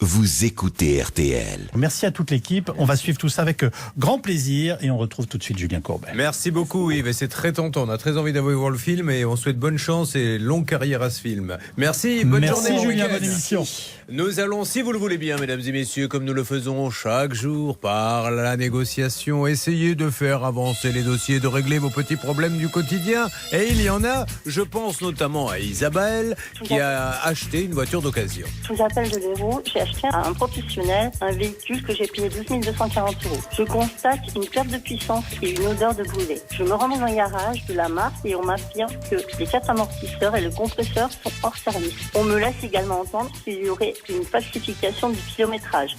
vous écoutez RTL. Merci à toute l'équipe. On va suivre tout ça avec grand plaisir et on retrouve tout de suite Julien Courbet. Merci beaucoup Yves, et c'est très tentant. On a très envie d'avoir voir le film et on souhaite bonne chance et longue carrière à ce film. Merci, bonne journée. Merci Julien, bon bonne émission. Nous allons, si vous le voulez bien, mesdames et messieurs, comme nous le faisons chaque jour par la négociation, essayer de faire avancer les dossiers, de régler vos petits problèmes du quotidien. Et il y en a, je pense notamment à Isabelle, qui a acheté une voiture d'occasion. Je vous appelle de l'Hérault. J'ai acheté à un professionnel un véhicule que j'ai payé 12 240 €. Je constate une perte de puissance et une odeur de brûlé. Je me rends dans un garage de la marque et on m'affirme que les 4 amortisseurs et le compresseur sont hors service. On me laisse également entendre qu'il y aurait une falsification du kilométrage.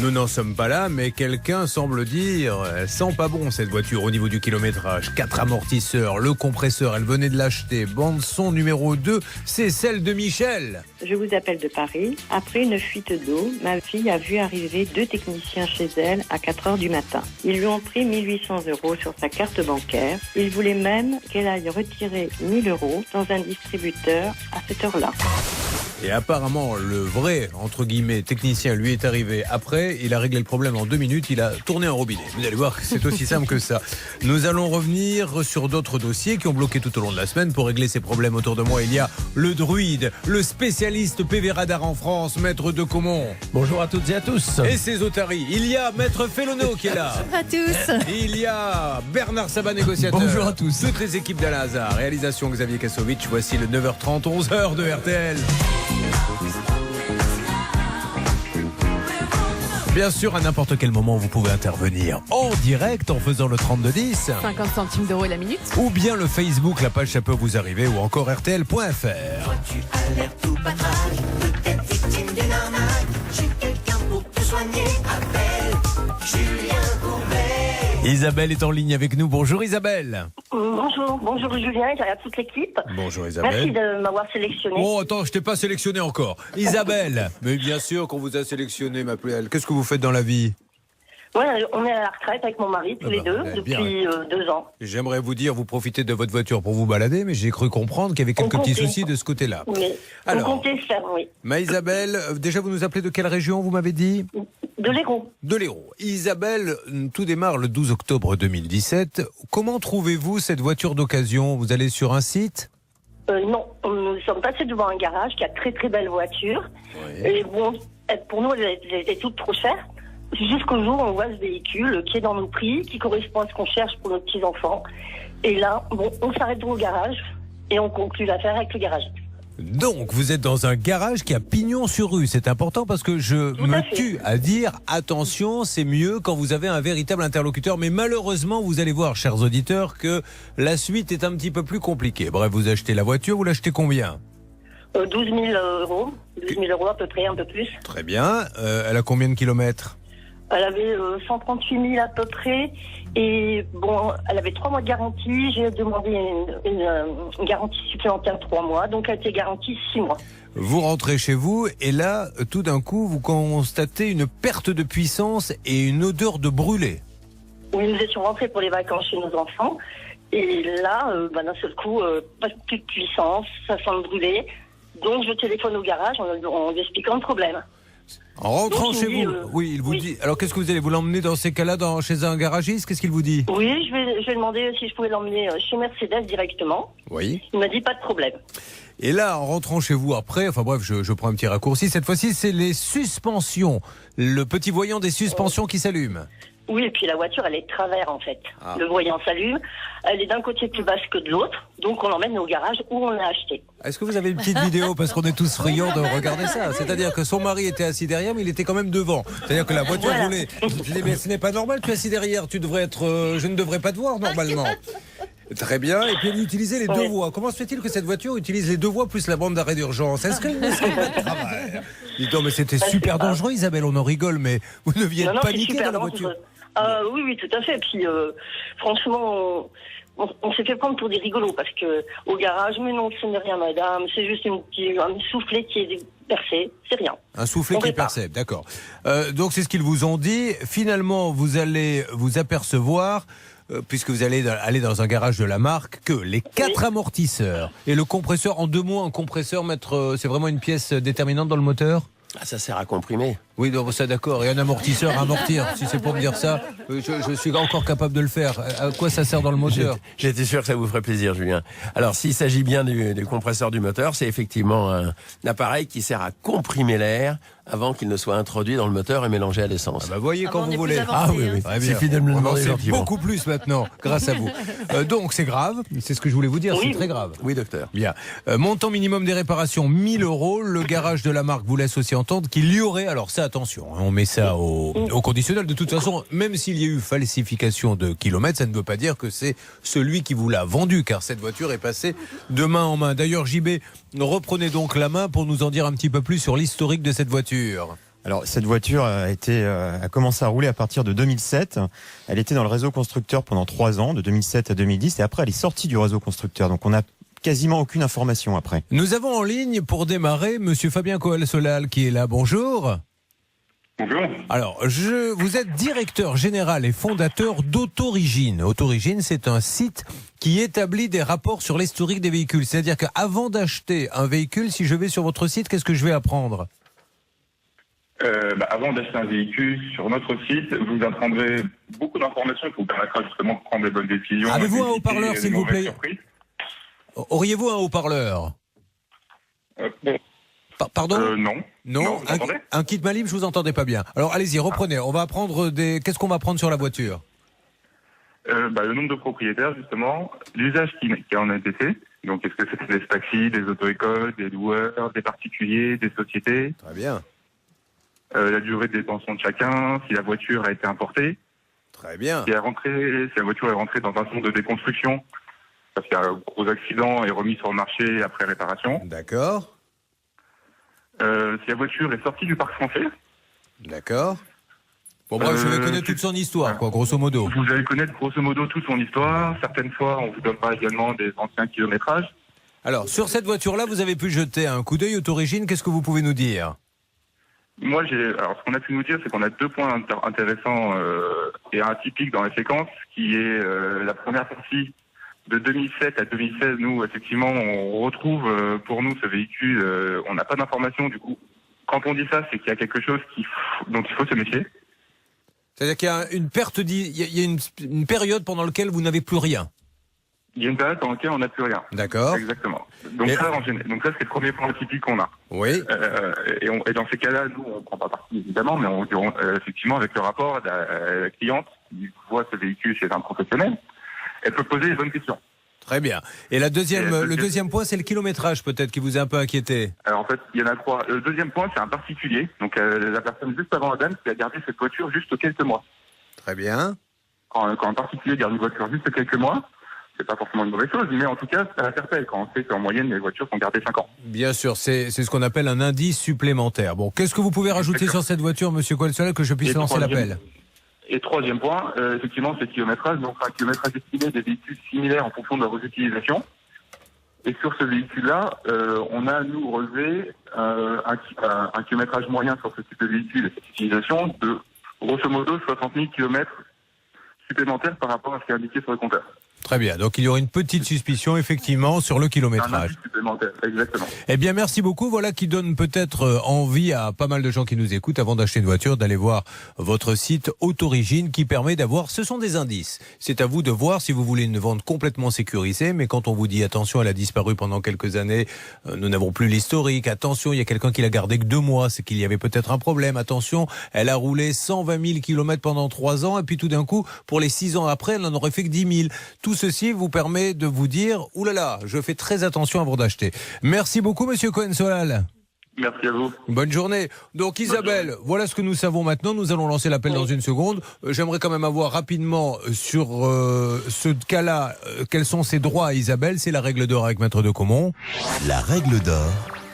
Nous n'en sommes pas là, mais quelqu'un semble dire elle sent pas bon cette voiture au niveau du kilométrage. 4 amortisseurs, le compresseur, elle venait de l'acheter. Bande son numéro 2, c'est celle de Michel. Je vous appelle de Paris. Après une fuite d'eau, ma fille a vu arriver 2 techniciens chez elle à 4 heures du matin. Ils lui ont pris 1 800 € sur sa carte bancaire. Ils voulaient même qu'elle aille retirer 1 000 € dans un distributeur à cette heure-là. Et apparemment, le vrai, entre guillemets, technicien lui est arrivé après. Il a réglé le problème en 2 minutes. Il a tourné un robinet. Vous allez voir que c'est aussi simple que ça. Nous allons revenir sur d'autres dossiers qui ont bloqué tout au long de la semaine. Pour régler ces problèmes autour de moi, il y a le druide, le spécialiste PV Radar en France, Maître de Caumont. Bonjour à toutes et à tous. Et ses otaries. Il y a Maître Félono qui est là. Bonjour à tous. Il y a Bernard Sabat, négociateur. Bonjour à tous. Toutes les équipes d'Alain Hazard. Réalisation Xavier Kassovitch. Voici le 9h30, 11h de RTL. Bien sûr, à n'importe quel moment, vous pouvez intervenir en direct en faisant le 3210. 50 centimes d'euros la minute. Ou bien le Facebook, la page ça peut vous arriver, ou encore RTL.fr. Tu as l'air tout patrage, peut-être victime d'une arnaque. J'ai quelqu'un pour te soigner, appelle Julien Courbet. Isabelle est en ligne avec nous. Bonjour Isabelle. Bonjour Julien et à toute l'équipe. Bonjour Isabelle. Merci de m'avoir sélectionné. Oh attends, je t'ai pas sélectionné encore. Isabelle. Mais bien sûr qu'on vous a sélectionné, ma plus belle. Qu'est-ce que vous faites dans la vie? Ouais, on est à la retraite avec mon mari, tous les deux, depuis 2 ans. J'aimerais vous dire, vous profitez de votre voiture pour vous balader, mais j'ai cru comprendre qu'il y avait quelques petits soucis de ce côté-là. Oui, alors, on comptait faire, oui. Ma Isabelle, déjà vous nous appelez de quelle région, vous m'avez dit? De l'Hérault. De l'Hérault. Isabelle, tout démarre le 12 octobre 2017. Comment trouvez-vous cette voiture d'occasion? Vous allez sur un site? Non, nous sommes passés devant un garage qui a très très belle voiture. Oui. Et bon, pour nous, elle était toute trop chère. Jusqu'au jour où on voit ce véhicule qui est dans nos prix, qui correspond à ce qu'on cherche pour nos petits-enfants. Et là, bon, on s'arrête au garage et on conclut l'affaire avec le garage. Donc, vous êtes dans un garage qui a pignon sur rue. C'est important parce que je me tue à dire, attention, c'est mieux quand vous avez un véritable interlocuteur. Mais malheureusement, vous allez voir, chers auditeurs, que la suite est un petit peu plus compliquée. Bref, vous achetez la voiture, vous l'achetez combien? 12 000 €. 12 000 € à peu près, un peu plus. Très bien. Elle a combien de kilomètres? Elle avait 138 000 à peu près. Et bon, elle avait 3 mois de garantie. J'ai demandé une garantie supplémentaire de 3 mois. Donc, elle était garantie 6 mois. Vous rentrez chez vous et là, tout d'un coup, vous constatez une perte de puissance et une odeur de brûlé. Oui, nous étions rentrés pour les vacances chez nos enfants. Et là, d'un seul coup, pas plus de puissance, ça sent le brûlé. Donc, je téléphone au garage en lui expliquant le problème. En rentrant donc, chez vous, il vous dit. Alors qu'est-ce que vous allez vous l'emmener dans ces cas-là chez un garagiste? Qu'est-ce qu'il vous dit? Oui, je vais demander si je pouvais l'emmener chez Mercedes directement. Oui. Il m'a dit pas de problème. Et là, en rentrant chez vous après, enfin bref, je prends un petit raccourci. Cette fois-ci, c'est les suspensions, le petit voyant des suspensions qui s'allume. Oui, et puis la voiture, elle est de travers en fait. Ah. Le voyant s'allume, elle est d'un côté plus basse que de l'autre, donc on l'emmène au garage où on l'a acheté. Est-ce que vous avez une petite vidéo, parce qu'on est tous friands de regarder ça? C'est-à-dire que son mari était assis derrière, mais il était quand même devant. C'est-à-dire que la voiture roulait. Je dis, mais ce n'est pas normal, tu es assis derrière, tu devrais être, je ne devrais pas te voir normalement. Très bien, et puis elle utilisait les 2 voies. Comment se fait-il que cette voiture utilise les 2 voies plus la bande d'arrêt d'urgence? Est-ce qu'elle ne serait pas de travail? Dis donc, mais c'était super dangereux, Isabelle, on en rigole, mais vous deviez être paniquée dans la voiture. Oui, tout à fait. Puis, franchement, on s'est fait prendre pour des rigolos parce que au garage, mais non, ce n'est rien, madame. C'est juste un soufflet qui est percé. C'est rien. Un soufflet qui est percé, d'accord. Donc, c'est ce qu'ils vous ont dit. Finalement, vous allez vous apercevoir, puisque vous allez aller dans un garage de la marque, que les 4 amortisseurs et le compresseur, en 2 mots, un compresseur, c'est vraiment une pièce déterminante dans le moteur? Ah, ça sert à comprimer. Oui, donc ça d'accord. Et un amortisseur à amortir. Si c'est pour me dire ça, je suis encore capable de le faire. À quoi ça sert dans le moteur? J'étais sûr que ça vous ferait plaisir, Julien. Alors, s'il s'agit bien du compresseur du moteur, c'est effectivement un appareil qui sert à comprimer l'air avant qu'il ne soit introduit dans le moteur et mélangé à l'essence. Ah bah voyez quand vous voulez. Ah oui, oui. Très Il bien. suffit de me le On en demander sait gentiment. beaucoup plus maintenant, grâce à vous. Donc c'est grave, c'est ce que je voulais vous dire, c'est très grave. Oui, docteur. Bien. Montant minimum des réparations, 1 000 €. Le garage de la marque vous laisse aussi entendre qu'il y aurait, alors ça attention, hein, on met ça au conditionnel. De toute façon, même s'il y a eu falsification de kilomètres, ça ne veut pas dire que c'est celui qui vous l'a vendu, car cette voiture est passée de main en main. D'ailleurs, JB, reprenez donc la main pour nous en dire un petit peu plus sur l'historique de cette voiture. Alors cette voiture a commencé à rouler à partir de 2007. Elle était dans le réseau constructeur pendant 3 ans, de 2007 à 2010, et après elle est sortie du réseau constructeur. Donc on n'a quasiment aucune information après. Nous avons en ligne pour démarrer Monsieur Fabien Coal-Solal qui est là. Bonjour. Bonjour. Alors, vous êtes directeur général et fondateur d'Autorigine. Autorigine, c'est un site qui établit des rapports sur l'historique des véhicules. C'est-à-dire qu'avant d'acheter un véhicule, si je vais sur votre site, qu'est-ce que je vais apprendre ? Avant d'acheter un véhicule sur notre site, vous apprendrez beaucoup d'informations qui vous permettra justement de prendre les bonnes décisions. Avez-vous un haut-parleur, s'il vous plaît ? Surprises. Auriez-vous un haut-parleur ? Pardon ? Non. Non, vous m'entendez ? un kit main libre, je vous entendais pas bien. Alors allez-y, reprenez. On va apprendre Qu'est-ce qu'on va prendre sur la voiture ? Le nombre de propriétaires, justement, l'usage qui en a été fait. Donc, est-ce que c'était des taxis, des auto-écoles, des loueurs, des particuliers, des sociétés ? Très bien. La durée de détention de chacun, si la voiture a été importée. Très bien. Si la voiture est rentrée dans un centre de déconstruction, parce qu'il y a un gros accident et remis sur le marché après réparation. D'accord. Si la voiture est sortie du parc français. D'accord. Bon, bref, je vais connaître toute son histoire, quoi, grosso modo. Vous allez connaître grosso modo toute son histoire. Certaines fois, on vous donnera également des anciens kilométrages. Alors, sur cette voiture-là, vous avez pu jeter un coup d'œil Autorigine. Qu'est-ce que vous pouvez nous dire ? Moi, ce qu'on a pu nous dire, c'est qu'on a 2 points intéressants et atypiques dans la séquence, qui est la première partie de 2007 à 2016. Nous, effectivement, on retrouve pour nous ce véhicule. On n'a pas d'informations, du coup. Quand on dit ça, c'est qu'il y a quelque chose dont il faut se méfier. C'est-à-dire qu'il y a une perte, il y a une période pendant laquelle vous n'avez plus rien. Il y a une période dans laquelle on n'a plus rien. D'accord. Exactement. Donc ça, c'est le premier point atypique qu'on a. Oui. Et dans ces cas-là, nous, on ne prend pas parti, évidemment, mais effectivement, avec le rapport, la cliente qui voit ce véhicule chez un professionnel, elle peut poser les bonnes questions. Très bien. Et le deuxième point, c'est le kilométrage, peut-être, qui vous a un peu inquiété. Alors, en fait, il y en a 3. Le deuxième point, c'est un particulier. Donc, la personne juste avant la dame qui a gardé cette voiture juste quelques mois. Très bien. Quand un particulier garde une voiture juste quelques mois, c'est pas forcément une mauvaise chose, mais en tout cas, ça interpelle quand on sait qu'en moyenne, les voitures sont gardées 5 ans. Bien sûr, c'est ce qu'on appelle un indice supplémentaire. Bon, qu'est-ce que vous pouvez rajouter sur cette voiture, Monsieur Coal-Solal, que je puisse lancer l'appel ? Et troisième point, effectivement, c'est le kilométrage. Donc, un kilométrage estimé des véhicules similaires en fonction de leur utilisation. Et sur ce véhicule-là, on a, nous, relevé un kilométrage moyen sur ce type de véhicule et cette utilisation de, grosso modo, 60 000 kilomètres supplémentaires par rapport à ce qui est indiqué sur le compteur. Très bien, donc il y aura une petite suspicion effectivement sur le kilométrage. Exactement. Eh bien merci beaucoup, voilà qui donne peut-être envie à pas mal de gens qui nous écoutent avant d'acheter une voiture d'aller voir votre site Autorigine qui permet d'avoir, ce sont des indices. C'est à vous de voir si vous voulez une vente complètement sécurisée, mais quand on vous dit attention elle a disparu pendant quelques années, nous n'avons plus l'historique, attention il y a quelqu'un qui l'a gardé que 2 mois, c'est qu'il y avait peut-être un problème, attention elle a roulé 120 000 km pendant 3 ans et puis tout d'un coup pour les 6 ans après elle n'en aurait fait que 10 000. Tout ceci vous permet de vous dire « Oulala, je fais très attention avant d'acheter ». Merci beaucoup, Monsieur Coal-Solal. Merci à vous. Bonne journée. Donc Isabelle, voilà ce que nous savons maintenant. Nous allons lancer l'appel dans une seconde. J'aimerais quand même avoir rapidement sur ce cas-là, quels sont ses droits, Isabelle. C'est la règle d'or avec Maître de Comont. La règle d'or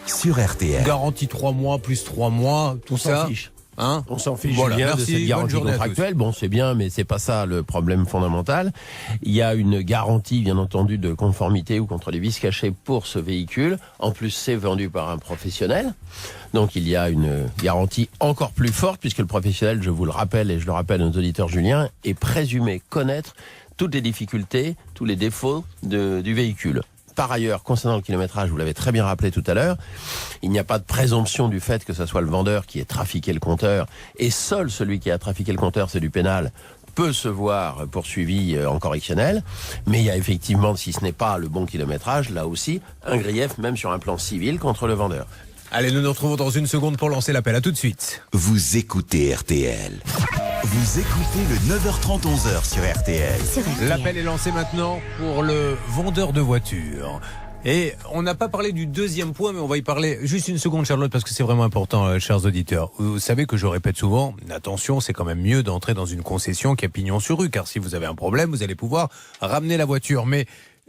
sur RTL. Garantie 3 mois plus 3 mois, tout ça. Fiche. Hein, on s'en fiche, voilà, Julien, merci, de cette garantie bonne journée contractuelle. Bon, c'est bien, mais c'est pas ça le problème fondamental. Il y a une garantie, bien entendu, de conformité ou contre les vices cachés pour ce véhicule. En plus, c'est vendu par un professionnel. Donc, il y a une garantie encore plus forte, puisque le professionnel, je vous le rappelle, et je le rappelle à nos auditeurs, Julien, est présumé connaître toutes les difficultés, tous les défauts du véhicule. par ailleurs, concernant le kilométrage, vous l'avez très bien rappelé tout à l'heure, il n'y a pas de présomption du fait que ce soit le vendeur qui ait trafiqué le compteur, et seul celui qui a trafiqué le compteur, c'est du pénal, peut se voir poursuivi en correctionnel, mais il y a effectivement, si ce n'est pas le bon kilométrage, là aussi, un grief, même sur un plan civil, contre le vendeur. Allez, nous nous retrouvons dans une seconde pour lancer l'appel. À tout de suite. Vous écoutez RTL. Vous écoutez le 9h30, 11h sur RTL. L'appel est lancé maintenant pour le vendeur de voitures. Et on n'a pas parlé du deuxième point, mais on va y parler juste une seconde, Charlotte, parce que c'est vraiment important, chers auditeurs. Vous savez que je répète souvent, attention, c'est quand même mieux d'entrer dans une concession qui a pignon sur rue, car si vous avez un problème, vous allez pouvoir ramener la voiture. Mais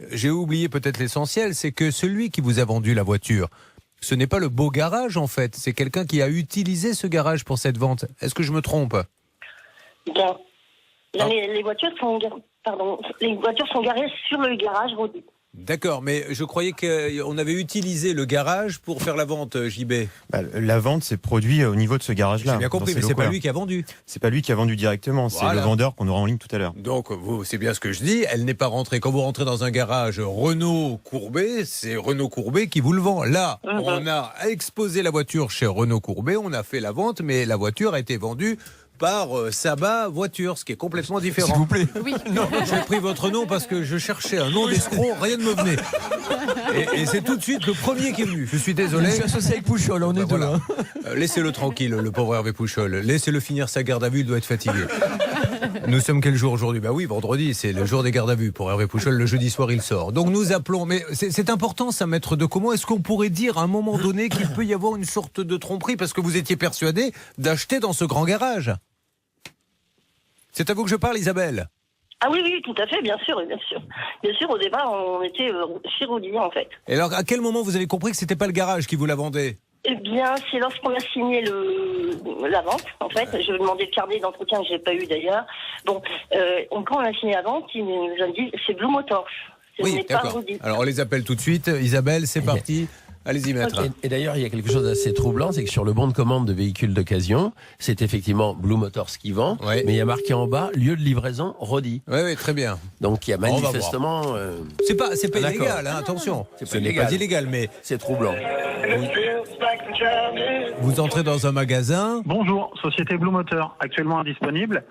j'ai oublié peut-être l'essentiel, c'est que celui qui vous a vendu la voiture, ce n'est pas le beau garage en fait, c'est quelqu'un qui a utilisé ce garage pour cette vente. Est-ce que je me trompe ? Bien. Les voitures sont garées sur le garage Rodi. D'accord, mais je croyais qu'on avait utilisé le garage pour faire la vente, JB. La vente s'est produite au niveau de ce garage-là. J'ai bien compris, mais c'est pas lui qui a vendu. C'est pas lui qui a vendu directement, c'est le vendeur qu'on aura en ligne tout à l'heure. Donc, c'est bien ce que je dis, elle n'est pas rentrée. Quand vous rentrez dans un garage Renault Courbet, c'est Renault Courbet qui vous le vend. Là, on a exposé la voiture chez Renault Courbet, on a fait la vente, mais la voiture a été vendue par Sabat Voiture, ce qui est complètement différent. S'il vous plaît. Oui. Non, j'ai pris votre nom parce que je cherchais un nom d'escroc, rien ne me venait. Et c'est tout de suite le premier qui est venu. Je suis désolé. Je suis associé avec Pouchol, on est deux. Voilà. Laissez-le tranquille, le pauvre Hervé Pouchol. Laissez-le finir sa garde à vue, il doit être fatigué. Nous sommes quel jour aujourd'hui ? Bah oui, vendredi, c'est le jour des gardes à vue pour Hervé Pouchol. Le jeudi soir, il sort. Donc nous appelons, mais c'est important ça, maître de comment est-ce qu'on pourrait dire à un moment donné qu'il peut y avoir une sorte de tromperie parce que vous étiez persuadé d'acheter dans ce grand garage ? C'est à vous que je parle, Isabelle. Ah oui, tout à fait, bien sûr. Bien sûr, au départ, on était chez Rodi, en fait. Et alors, à quel moment vous avez compris que c'était pas le garage qui vous la vendait ? Eh bien, c'est lorsqu'on a signé la vente, en fait. Je demandais le carnet d'entretien que j'ai pas eu d'ailleurs. Bon, quand on a signé la vente, ils nous ont dit c'est Blue Motors. Oui, d'accord. Alors, on les appelle tout de suite. Isabelle, c'est parti. Allez-y, maître. Okay. Et d'ailleurs, il y a quelque chose d'assez troublant, c'est que sur le bon de commande de véhicules d'occasion, c'est effectivement Blue Motors qui vend, mais il y a marqué en bas, lieu de livraison, Rodi. Oui, très bien. Donc il y a manifestement... C'est pas illégal, hein, attention. Ce n'est pas illégal, mais... C'est troublant. Vous entrez dans un magasin... Bonjour, Société Blue Motor, actuellement indisponible.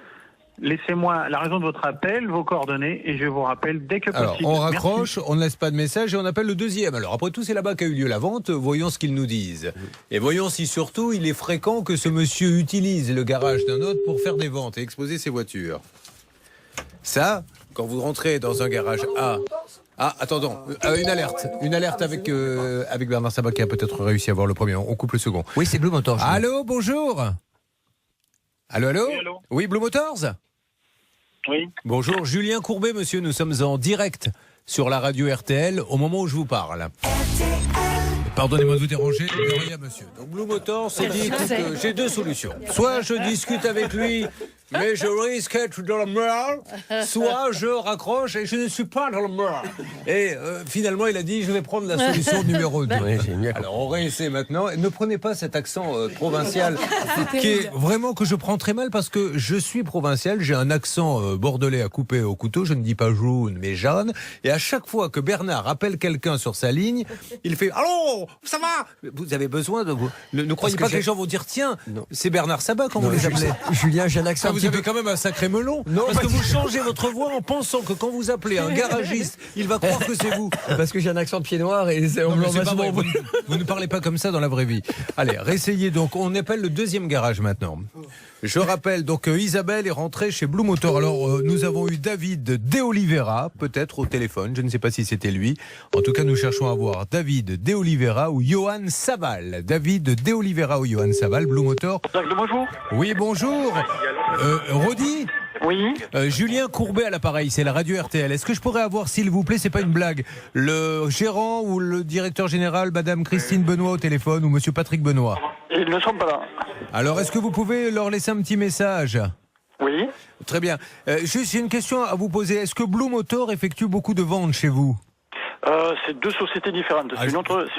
Laissez-moi la raison de votre appel, vos coordonnées, et je vous rappelle dès que possible. Alors, on raccroche, on ne laisse pas de message et on appelle le deuxième. Alors, après tout, c'est là-bas qu'a eu lieu la vente. Voyons ce qu'ils nous disent. Et voyons si, surtout, il est fréquent que ce monsieur utilise le garage d'un autre pour faire des ventes et exposer ses voitures. Ça, quand vous rentrez dans un garage A... Ah, attendons, une alerte avec Bernard Sabat qui a peut-être réussi à voir le premier. On coupe le second. Oui, c'est Blue Motors. Allô, bonjour. Allô. Oui, allô. Oui, Blue Motors. Oui. Bonjour, Julien Courbet, monsieur. Nous sommes en direct sur la radio RTL au moment où je vous parle. Pardonnez-moi de vous déranger, de rien, monsieur. Donc Blue Motors s'est dit, écoute, j'ai deux solutions. Soit je discute avec lui, mais je risque d'être dans le mur, soit je raccroche et je ne suis pas dans le mur. Et finalement, il a dit, je vais prendre la solution numéro 2. Alors, on réessaie maintenant. Ne prenez pas cet accent provincial qui est vraiment que je prends très mal parce que je suis provincial, j'ai un accent bordelais à couper au couteau, je ne dis pas jaune, mais jaune. Et à chaque fois que Bernard appelle quelqu'un sur sa ligne, il fait « Allô, ça va ?» Vous avez besoin de vous. Ne croyez pas que les gens vont dire « Tiens, c'est Bernard Sabat quand vous les appelez. » Julien, j'ai un accent. Vous avez quand même un sacré melon. Non, parce que vous changez votre voix en pensant que quand vous appelez un garagiste, il va croire que c'est vous. Parce que j'ai un accent de pied noir et vous ne parlez pas comme ça dans la vraie vie. Allez, réessayez donc. On appelle le deuxième garage maintenant. Je rappelle donc Isabelle est rentrée chez Blue Motor. Alors nous avons eu David De Oliveira, peut-être au téléphone, je ne sais pas si c'était lui. En tout cas, nous cherchons à voir David De Oliveira ou Johan Saval. David De Oliveira ou Johan Saval, Blue Motor. Bonjour. Oui, bonjour. Rodi. Oui. Julien Courbet à l'appareil, c'est la radio RTL. Est-ce que je pourrais avoir, s'il vous plaît, c'est pas une blague, le gérant ou le directeur général, Madame Christine Benoît au téléphone ou Monsieur Patrick Benoît? Ils ne sont pas là. Alors, est-ce que vous pouvez leur laisser un petit message? Oui. Très bien. Juste une question à vous poser. Est-ce que Blue Motor effectue beaucoup de ventes chez vous? C'est deux sociétés différentes. C'est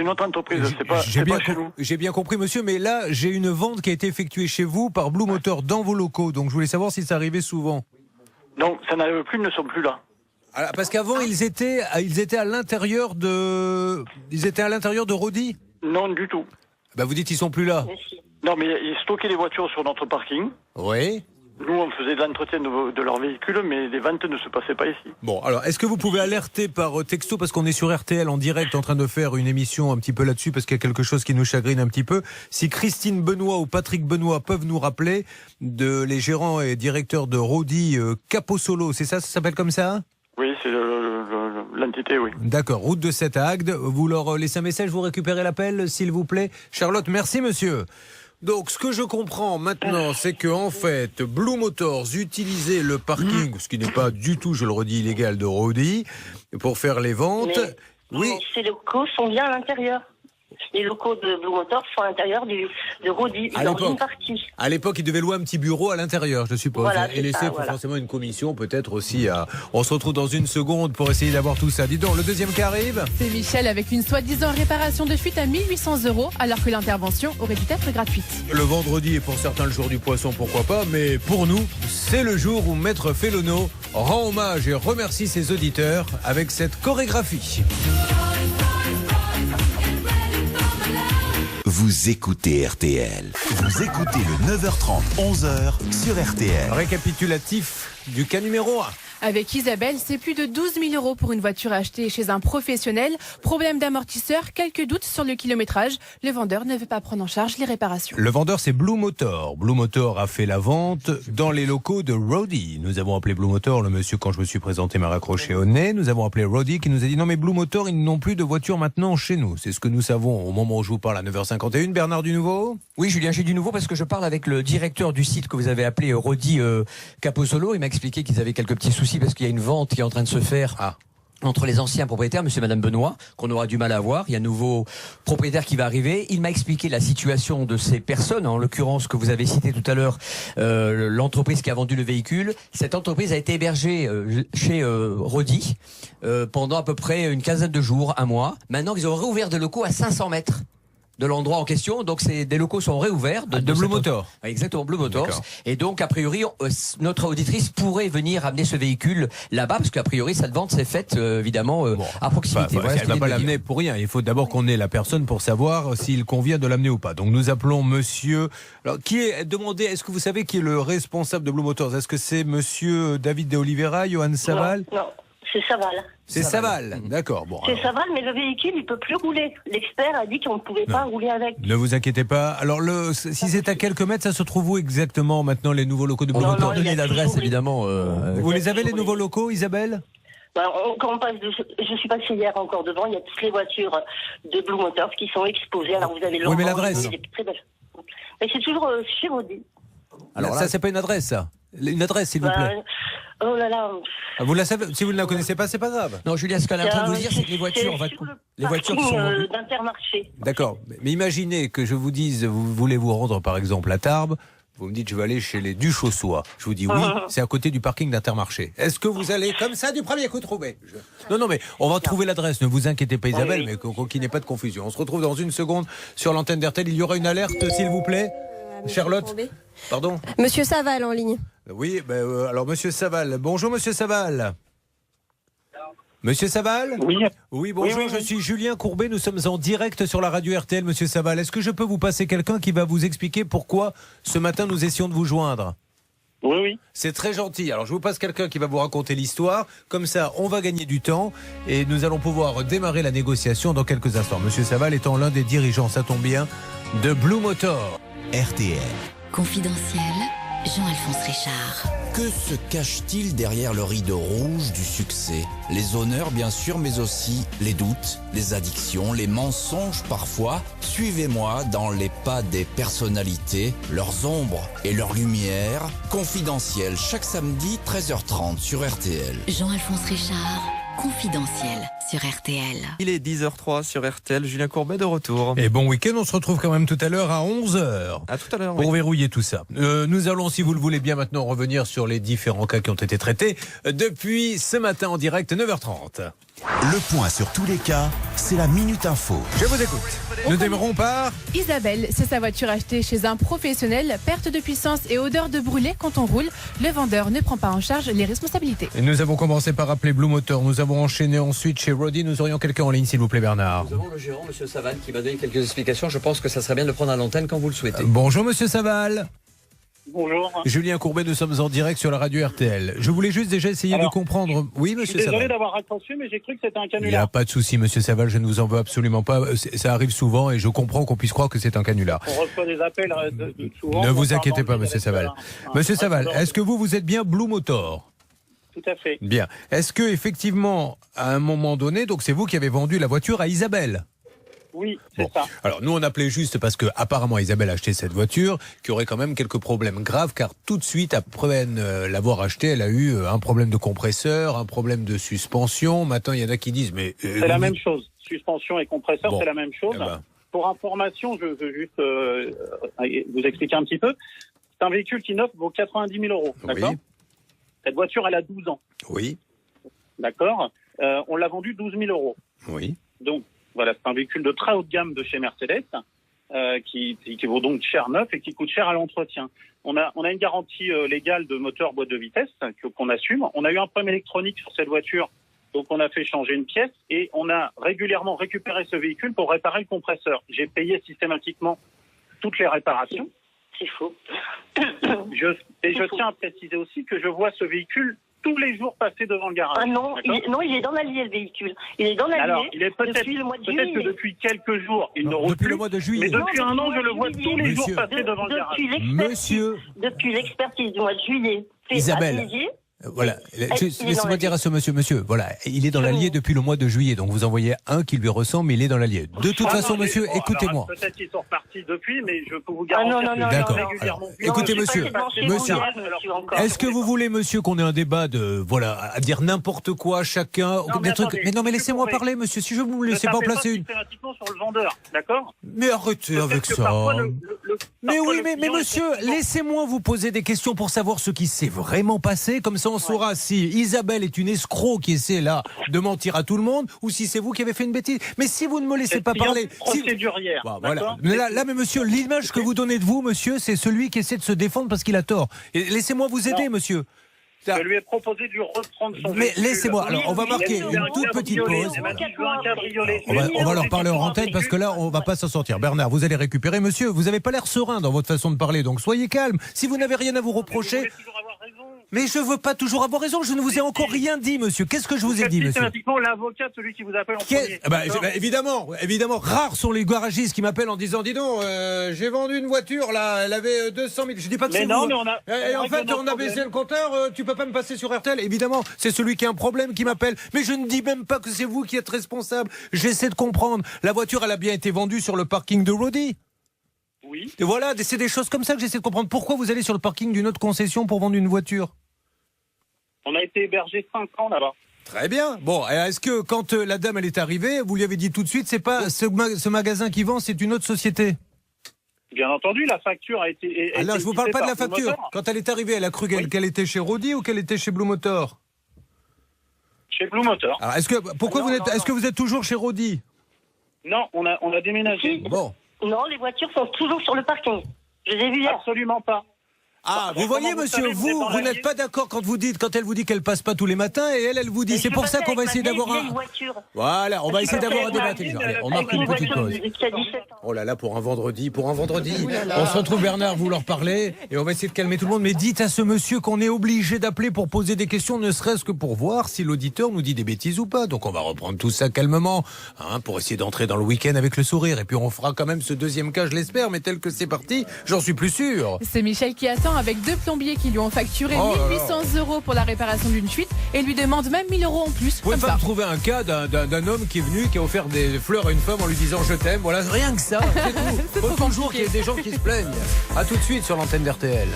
une autre entreprise. C'est pas chez nous. J'ai bien compris, monsieur, mais là, j'ai une vente qui a été effectuée chez vous par Blue Motor dans vos locaux. Donc, je voulais savoir si ça arrivait souvent. Donc, ça n'arrive plus, ils ne sont plus là. Alors, parce qu'avant, ils étaient à l'intérieur de Rodi. Non, du tout. Bah, vous dites ils sont plus là. Non, mais ils stockaient les voitures sur notre parking. Oui. Nous, on faisait de l'entretien de leurs véhicules, mais les ventes ne se passaient pas ici. Bon, alors, est-ce que vous pouvez alerter par texto, parce qu'on est sur RTL en direct en train de faire une émission un petit peu là-dessus, parce qu'il y a quelque chose qui nous chagrine un petit peu. Si Christine Benoît ou Patrick Benoît peuvent nous rappeler les gérants et directeurs de Rodi Caposolo, c'est ça s'appelle comme ça? Oui, c'est l'entité, oui. D'accord, route de 7 à Agde. Vous leur laissez un message, vous récupérez l'appel, s'il vous plaît. Charlotte, merci monsieur. Donc, ce que je comprends maintenant, c'est que en fait, Blue Motors utilisait le parking, ce qui n'est pas du tout, je le redis, illégal de Rodi, pour faire les ventes. Mais ces locaux sont bien à l'intérieur. Les locaux de Blue Motors sont à l'intérieur de Rodi, dans une partie. À l'époque, ils devaient louer un petit bureau à l'intérieur, je suppose, Voilà, et laisser forcément une commission, peut-être aussi à... On se retrouve dans une seconde pour essayer d'avoir tout ça. Dis donc, le deuxième qui arrive. C'est Michel avec une soi-disant réparation de fuite à 1800 €, alors que l'intervention aurait dû être gratuite. Le vendredi est pour certains le jour du poisson, pourquoi pas, mais pour nous, c'est le jour où Maître Félono rend hommage et remercie ses auditeurs avec cette chorégraphie. Vous écoutez RTL. Vous écoutez le 9h30, 11h sur RTL. Récapitulatif du cas numéro 1. Avec Isabelle, c'est plus de 12 000 € pour une voiture achetée chez un professionnel. Problème d'amortisseur, quelques doutes sur le kilométrage. Le vendeur ne veut pas prendre en charge les réparations. Le vendeur, c'est Blue Motor. Blue Motor a fait la vente dans les locaux de Rodi. Nous avons appelé Blue Motor. Le monsieur, quand je me suis présenté, m'a raccroché au nez. Nous avons appelé Rodi qui nous a dit non mais Blue Motor, ils n'ont plus de voiture maintenant chez nous. C'est ce que nous savons au moment où je vous parle à 9h51. Bernard Dunouveau. Oui, Julien, j'ai du nouveau parce que je parle avec le directeur du site que vous avez appelé Rodi Caposolo. Il m'a expliqué qu'ils avaient quelques petits soucis parce qu'il y a une vente qui est en train de se faire entre les anciens propriétaires, monsieur et madame Benoît, qu'on aura du mal à voir. Il y a un nouveau propriétaire qui va arriver. Il m'a expliqué la situation de ces personnes, en l'occurrence que vous avez cité tout à l'heure, l'entreprise qui a vendu le véhicule. Cette entreprise a été hébergée chez Rodi pendant à peu près une quinzaine de jours, un mois. Maintenant, ils ont réouvert des locaux à 500 mètres de l'endroit en question, donc des locaux sont réouverts de Blue Motor. Exactement, Blue Motors. Et donc a priori notre auditrice pourrait venir amener ce véhicule là-bas parce qu'a priori cette vente s'est faite évidemment à proximité. Elle ne va pas l'amener pour rien. Il faut d'abord qu'on ait la personne pour savoir s'il convient de l'amener ou pas. Donc nous appelons monsieur. Alors qui est demandé? Est-ce que vous savez qui est le responsable de Blue Motors? Est-ce que c'est monsieur David de Oliveira, Johan Saval? Non, c'est Saval. C'est Saval, d'accord. Bon, c'est Saval, mais le véhicule, il peut plus rouler. L'expert a dit qu'on ne pouvait pas rouler avec. Ne vous inquiétez pas. Alors, si c'est à quelques mètres, ça se trouve où exactement maintenant les nouveaux locaux de Blue Motor? Donnez l'adresse évidemment. Vous les avez les nouveaux locaux, Isabelle? Quand on passe je suis passée hier encore devant, il y a toutes les voitures de Blue Motors qui sont exposées. Alors vous avez oui, mais l'adresse. Mais c'est toujours chez Rodi. Alors ça, c'est pas une adresse, ça. Une adresse, s'il vous plaît. Oh là là. Vous la savez, si vous ne la connaissez pas, c'est pas grave. Non, Julien, ce qu'elle est en train de vous dire, c'est que les voitures, les voitures qui sont vendues d'Intermarché. D'accord. Mais imaginez que je vous dise, vous voulez vous rendre par exemple à Tarbes. Vous me dites, je vais aller chez les Duchossois. Je vous dis oui, c'est à côté du parking d'Intermarché. Est-ce que vous allez comme ça du premier coup trouver? Non, mais on va trouver l'adresse. Ne vous inquiétez pas, Isabelle, mais qu'il n'y ait pas de confusion. On se retrouve dans une seconde sur l'antenne d'RTL. Il y aura une alerte, s'il vous plaît. Charlotte. Pardon. Monsieur Saval en ligne. Oui, alors Monsieur Saval. Bonjour Monsieur Saval. Monsieur Saval? Oui, bonjour, je suis Julien Courbet, nous sommes en direct sur la radio RTL, Monsieur Saval. Est-ce que je peux vous passer quelqu'un qui va vous expliquer pourquoi ce matin nous essayons de vous joindre? Oui. C'est très gentil. Alors je vous passe quelqu'un qui va vous raconter l'histoire. Comme ça, on va gagner du temps et nous allons pouvoir démarrer la négociation dans quelques instants. Monsieur Saval étant l'un des dirigeants, ça tombe bien, de Blue Motor. RTL. Confidentiel, Jean-Alphonse Richard. Que se cache-t-il derrière le rideau rouge du succès? Les honneurs bien sûr, mais aussi les doutes, les addictions, les mensonges parfois. Suivez-moi dans les pas des personnalités, leurs ombres et leurs lumières. Confidentiel, chaque samedi 13h30 sur RTL. Jean-Alphonse Richard, confidentiel sur RTL. Il est 10h03 sur RTL, Julien Courbet de retour. Et bon week-end, on se retrouve quand même tout à l'heure à 11h. À tout à l'heure, pour verrouiller tout ça. Nous allons, si vous le voulez bien maintenant, revenir sur les différents cas qui ont été traités depuis ce matin en direct, 9h30. Le point sur tous les cas, c'est la Minute Info. Je vous écoute. Nous démarrons par... Isabelle, c'est sa voiture achetée chez un professionnel. Perte de puissance et odeur de brûlé quand on roule. Le vendeur ne prend pas en charge les responsabilités. Et nous avons commencé par appeler Blue Motor. Nous avons enchaîné ensuite chez Rodi. Nous aurions quelqu'un en ligne, s'il vous plaît, Bernard. Nous avons le gérant, Monsieur Saval, qui va donner quelques explications. Je pense que ça serait bien de le prendre à l'antenne quand vous le souhaitez. Bonjour, Monsieur Saval. Bonjour. Julien Courbet, nous sommes en direct sur la radio RTL. Je voulais juste déjà essayer de comprendre. Oui, Je suis Monsieur Saval. désolé d'avoir raccroché, mais j'ai cru que c'était un Il n'y a canular. pas de souci, Monsieur Saval, je ne vous en veux absolument pas. Ça arrive souvent et je comprends qu'on puisse croire que c'est un canular. On reçoit des appels souvent. Ne vous concernant inquiétez pas, des Monsieur Saval. restaurants. Monsieur Saval, est-ce que vous êtes bien Blue Motor? Tout à fait. Bien. Est-ce que effectivement, à un moment donné, donc c'est vous qui avez vendu la voiture à Isabelle? Oui, c'est ça. Alors nous on appelait juste parce que apparemment Isabelle a acheté cette voiture qui aurait quand même quelques problèmes graves car tout de suite après l'avoir achetée elle a eu un problème de compresseur, un problème de suspension. Maintenant il y en a qui disent mais... C'est la même chose. Suspension et compresseur, c'est la même chose. Eh ben. Pour information, je veux juste vous expliquer un petit peu. C'est un véhicule qui neuf vaut 90 000 euros. D'accord. Cette voiture, elle a 12 ans. Oui. D'accord. On l'a vendue 12 000 euros. Oui. Donc, voilà, c'est un véhicule de très haut de gamme de chez Mercedes qui vaut donc cher neuf et qui coûte cher à l'entretien. On a une garantie légale de moteur boîte de vitesse qu'on assume. On a eu un problème électronique sur cette voiture, donc on a fait changer une pièce et on a régulièrement récupéré ce véhicule pour réparer le compresseur. J'ai payé systématiquement toutes les réparations. C'est faux. Je tiens à préciser aussi que je vois ce véhicule tous les jours passer devant le garage. Ah non, il est dans l'Allier, le véhicule. Il est dans l'Allier. Alors, il est depuis le mois de juillet. peut-être que depuis quelques jours, il ne roule depuis plus. le mois de juillet. Mais depuis un an, je le vois tous les jours Monsieur. passer devant le garage. Monsieur. Depuis l'expertise du mois de juillet. fait Isabelle. à Béziers, Voilà, il est dans laissez-moi l'Allier. dire à ce monsieur, voilà, il est dans l'Allier depuis le mois de juillet, donc vous envoyez un qui lui ressemble, mais il est dans l'Allier. De toute façon, monsieur, écoutez-moi. Peut-être qu'ils sont repartis depuis, mais je peux vous garantir que D'accord. régulièrement. Écoutez, monsieur, est-ce que vous voulez, monsieur, qu'on ait un débat de, voilà, à dire n'importe quoi, chacun, des trucs. Mais non, mais laissez-moi parler, monsieur, si je vous me laissez pas en placer une. Systématiquement sur le vendeur, d'accord? Mais arrêtez avec ça. Mais oui, mais monsieur, laissez-moi vous poser des questions pour savoir ce qui s'est vraiment passé, comme ça on saura si Isabelle est une escroc qui essaie là de mentir à tout le monde ou si c'est vous qui avez fait une bêtise. Mais si vous ne me laissez pas parler... Procédurière. Bah, voilà. Mais là, mais monsieur, l'image que vous donnez de vous, monsieur, c'est celui qui essaie de se défendre parce qu'il a tort. Et laissez-moi vous aider, monsieur. Je lui ai proposé de lui reprendre son Mais véhicule. laissez-moi, alors on va marquer une toute petite pause. On va leur parler en antenne parce que là, on va pas s'en sortir. Bernard, vous allez récupérer, monsieur. Vous n'avez pas l'air serein dans votre façon de parler, donc soyez calme. Si vous n'avez rien à vous reprocher. Mais je veux pas toujours avoir raison. Je ne vous ai encore rien dit, monsieur. Qu'est-ce que je vous ai dit, monsieur? Systématiquement l'avocat, celui qui vous appelle en premier. Évidemment, rares sont les garagistes qui m'appellent en disant, dis donc, j'ai vendu une voiture là, elle avait 200 000. Je dis pas que c'est vous. Et en fait, on a baissé le compteur. Tu peux pas me passer sur RTL. Évidemment, c'est celui qui a un problème qui m'appelle. Mais je ne dis même pas que c'est vous qui êtes responsable. J'essaie de comprendre. La voiture, elle a bien été vendue sur le parking de Rodi. Oui. Et voilà, c'est des choses comme ça que j'essaie de comprendre. Pourquoi vous allez sur le parking d'une autre concession pour vendre une voiture? On a été hébergé 5 ans là-bas. Très bien. Bon, est-ce que quand la dame elle est arrivée, vous lui avez dit tout de suite, c'est pas ce magasin qui vend, c'est une autre société? Bien entendu, la facture a été. Alors, je vous parle pas de la facture. Quand elle est arrivée, elle a cru qu'elle était chez Rodi ou qu'elle était chez Blue Motor? Chez Blue Motor. Alors, est-ce que vous êtes toujours chez Rodi? Non, on a déménagé. Bon. Non, les voitures sont toujours sur le parking. Je les ai vues hier. Absolument pas. Ah, vous voyez, monsieur, vous n'êtes pas d'accord quand elle vous dit qu'elle passe pas tous les matins et elle vous dit. C'est pour ça qu'on va essayer d'avoir un. Voilà, on va essayer d'avoir un débat intelligent. Allez, on marque une petite pause. Oh là là, pour un vendredi. On se retrouve, Bernard, vous leur parlez et on va essayer de calmer tout le monde. Mais dites à ce monsieur qu'on est obligé d'appeler pour poser des questions, ne serait-ce que pour voir si l'auditeur nous dit des bêtises ou pas. Donc on va reprendre tout ça calmement, pour essayer d'entrer dans le week-end avec le sourire. Et puis on fera quand même ce deuxième cas, je l'espère, mais tel que c'est parti, j'en suis plus sûr. C'est Michel qui attend avec 2 plombiers qui lui ont facturé 1800 € pour la réparation d'une fuite et lui demande même 1000 € en plus. Vous pouvez pas me trouver un cas d'un homme qui est venu, qui a offert des fleurs à une femme en lui disant je t'aime. Voilà, rien que ça, c'est tout. Faut toujours qu'il y ait des gens qui se plaignent. A tout de suite sur l'antenne d'RTL.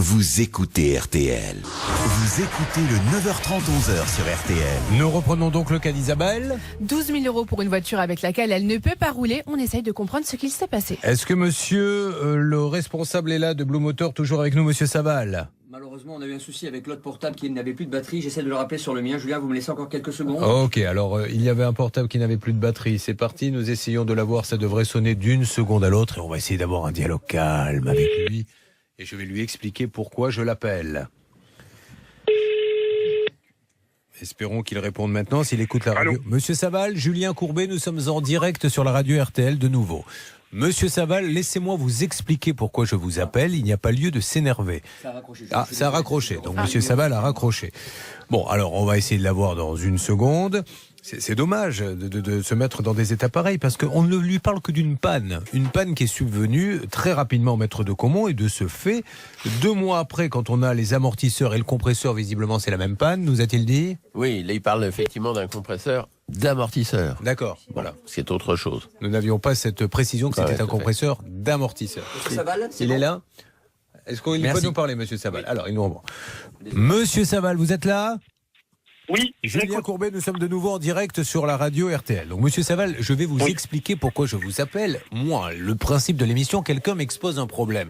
Vous écoutez RTL. Vous écoutez le 9h30, 11h sur RTL. Nous reprenons donc le cas d'Isabelle. 12 000 € pour une voiture avec laquelle elle ne peut pas rouler. On essaye de comprendre ce qu'il s'est passé. Est-ce que monsieur le responsable est là de Blue Motor, toujours avec nous, monsieur Saval? Malheureusement, on a eu un souci avec l'autre portable qui n'avait plus de batterie. J'essaie de le rappeler sur le mien. Julien, vous me laissez encore quelques secondes? Ok, alors il y avait un portable qui n'avait plus de batterie. C'est parti, nous essayons de l'avoir. Ça devrait sonner d'une seconde à l'autre et on va essayer d'avoir un dialogue calme avec lui. Et je vais lui expliquer pourquoi je l'appelle. Espérons qu'il réponde maintenant s'il écoute la radio. Monsieur Saval, Julien Courbet, nous sommes en direct sur la radio RTL de nouveau. Monsieur Saval, laissez-moi vous expliquer pourquoi je vous appelle. Il n'y a pas lieu de s'énerver. Ça a raccroché. Ah, ça a raccroché. Donc monsieur Saval a raccroché. Bon, alors on va essayer de l'avoir dans une seconde. C'est dommage de se mettre dans des états pareils parce qu'on ne lui parle que d'une panne. Une panne qui est subvenue très rapidement au maître de Caumont et de ce fait, 2 mois après, quand on a les amortisseurs et le compresseur, visiblement c'est la même panne, nous a-t-il dit? Oui, là il parle effectivement d'un compresseur d'amortisseur. D'accord, voilà. C'est autre chose. Nous n'avions pas cette précision que c'était un compresseur d'amortisseur. Monsieur Saval, il est là? Est-ce qu'il peut nous parler, monsieur Saval? Alors, il nous reprend. Monsieur Saval, vous êtes là? Oui. Julien Courbet, nous sommes de nouveau en direct sur la radio RTL. Donc, monsieur Saval, je vais vous expliquer pourquoi je vous appelle. Moi, le principe de l'émission, quelqu'un m'expose un problème.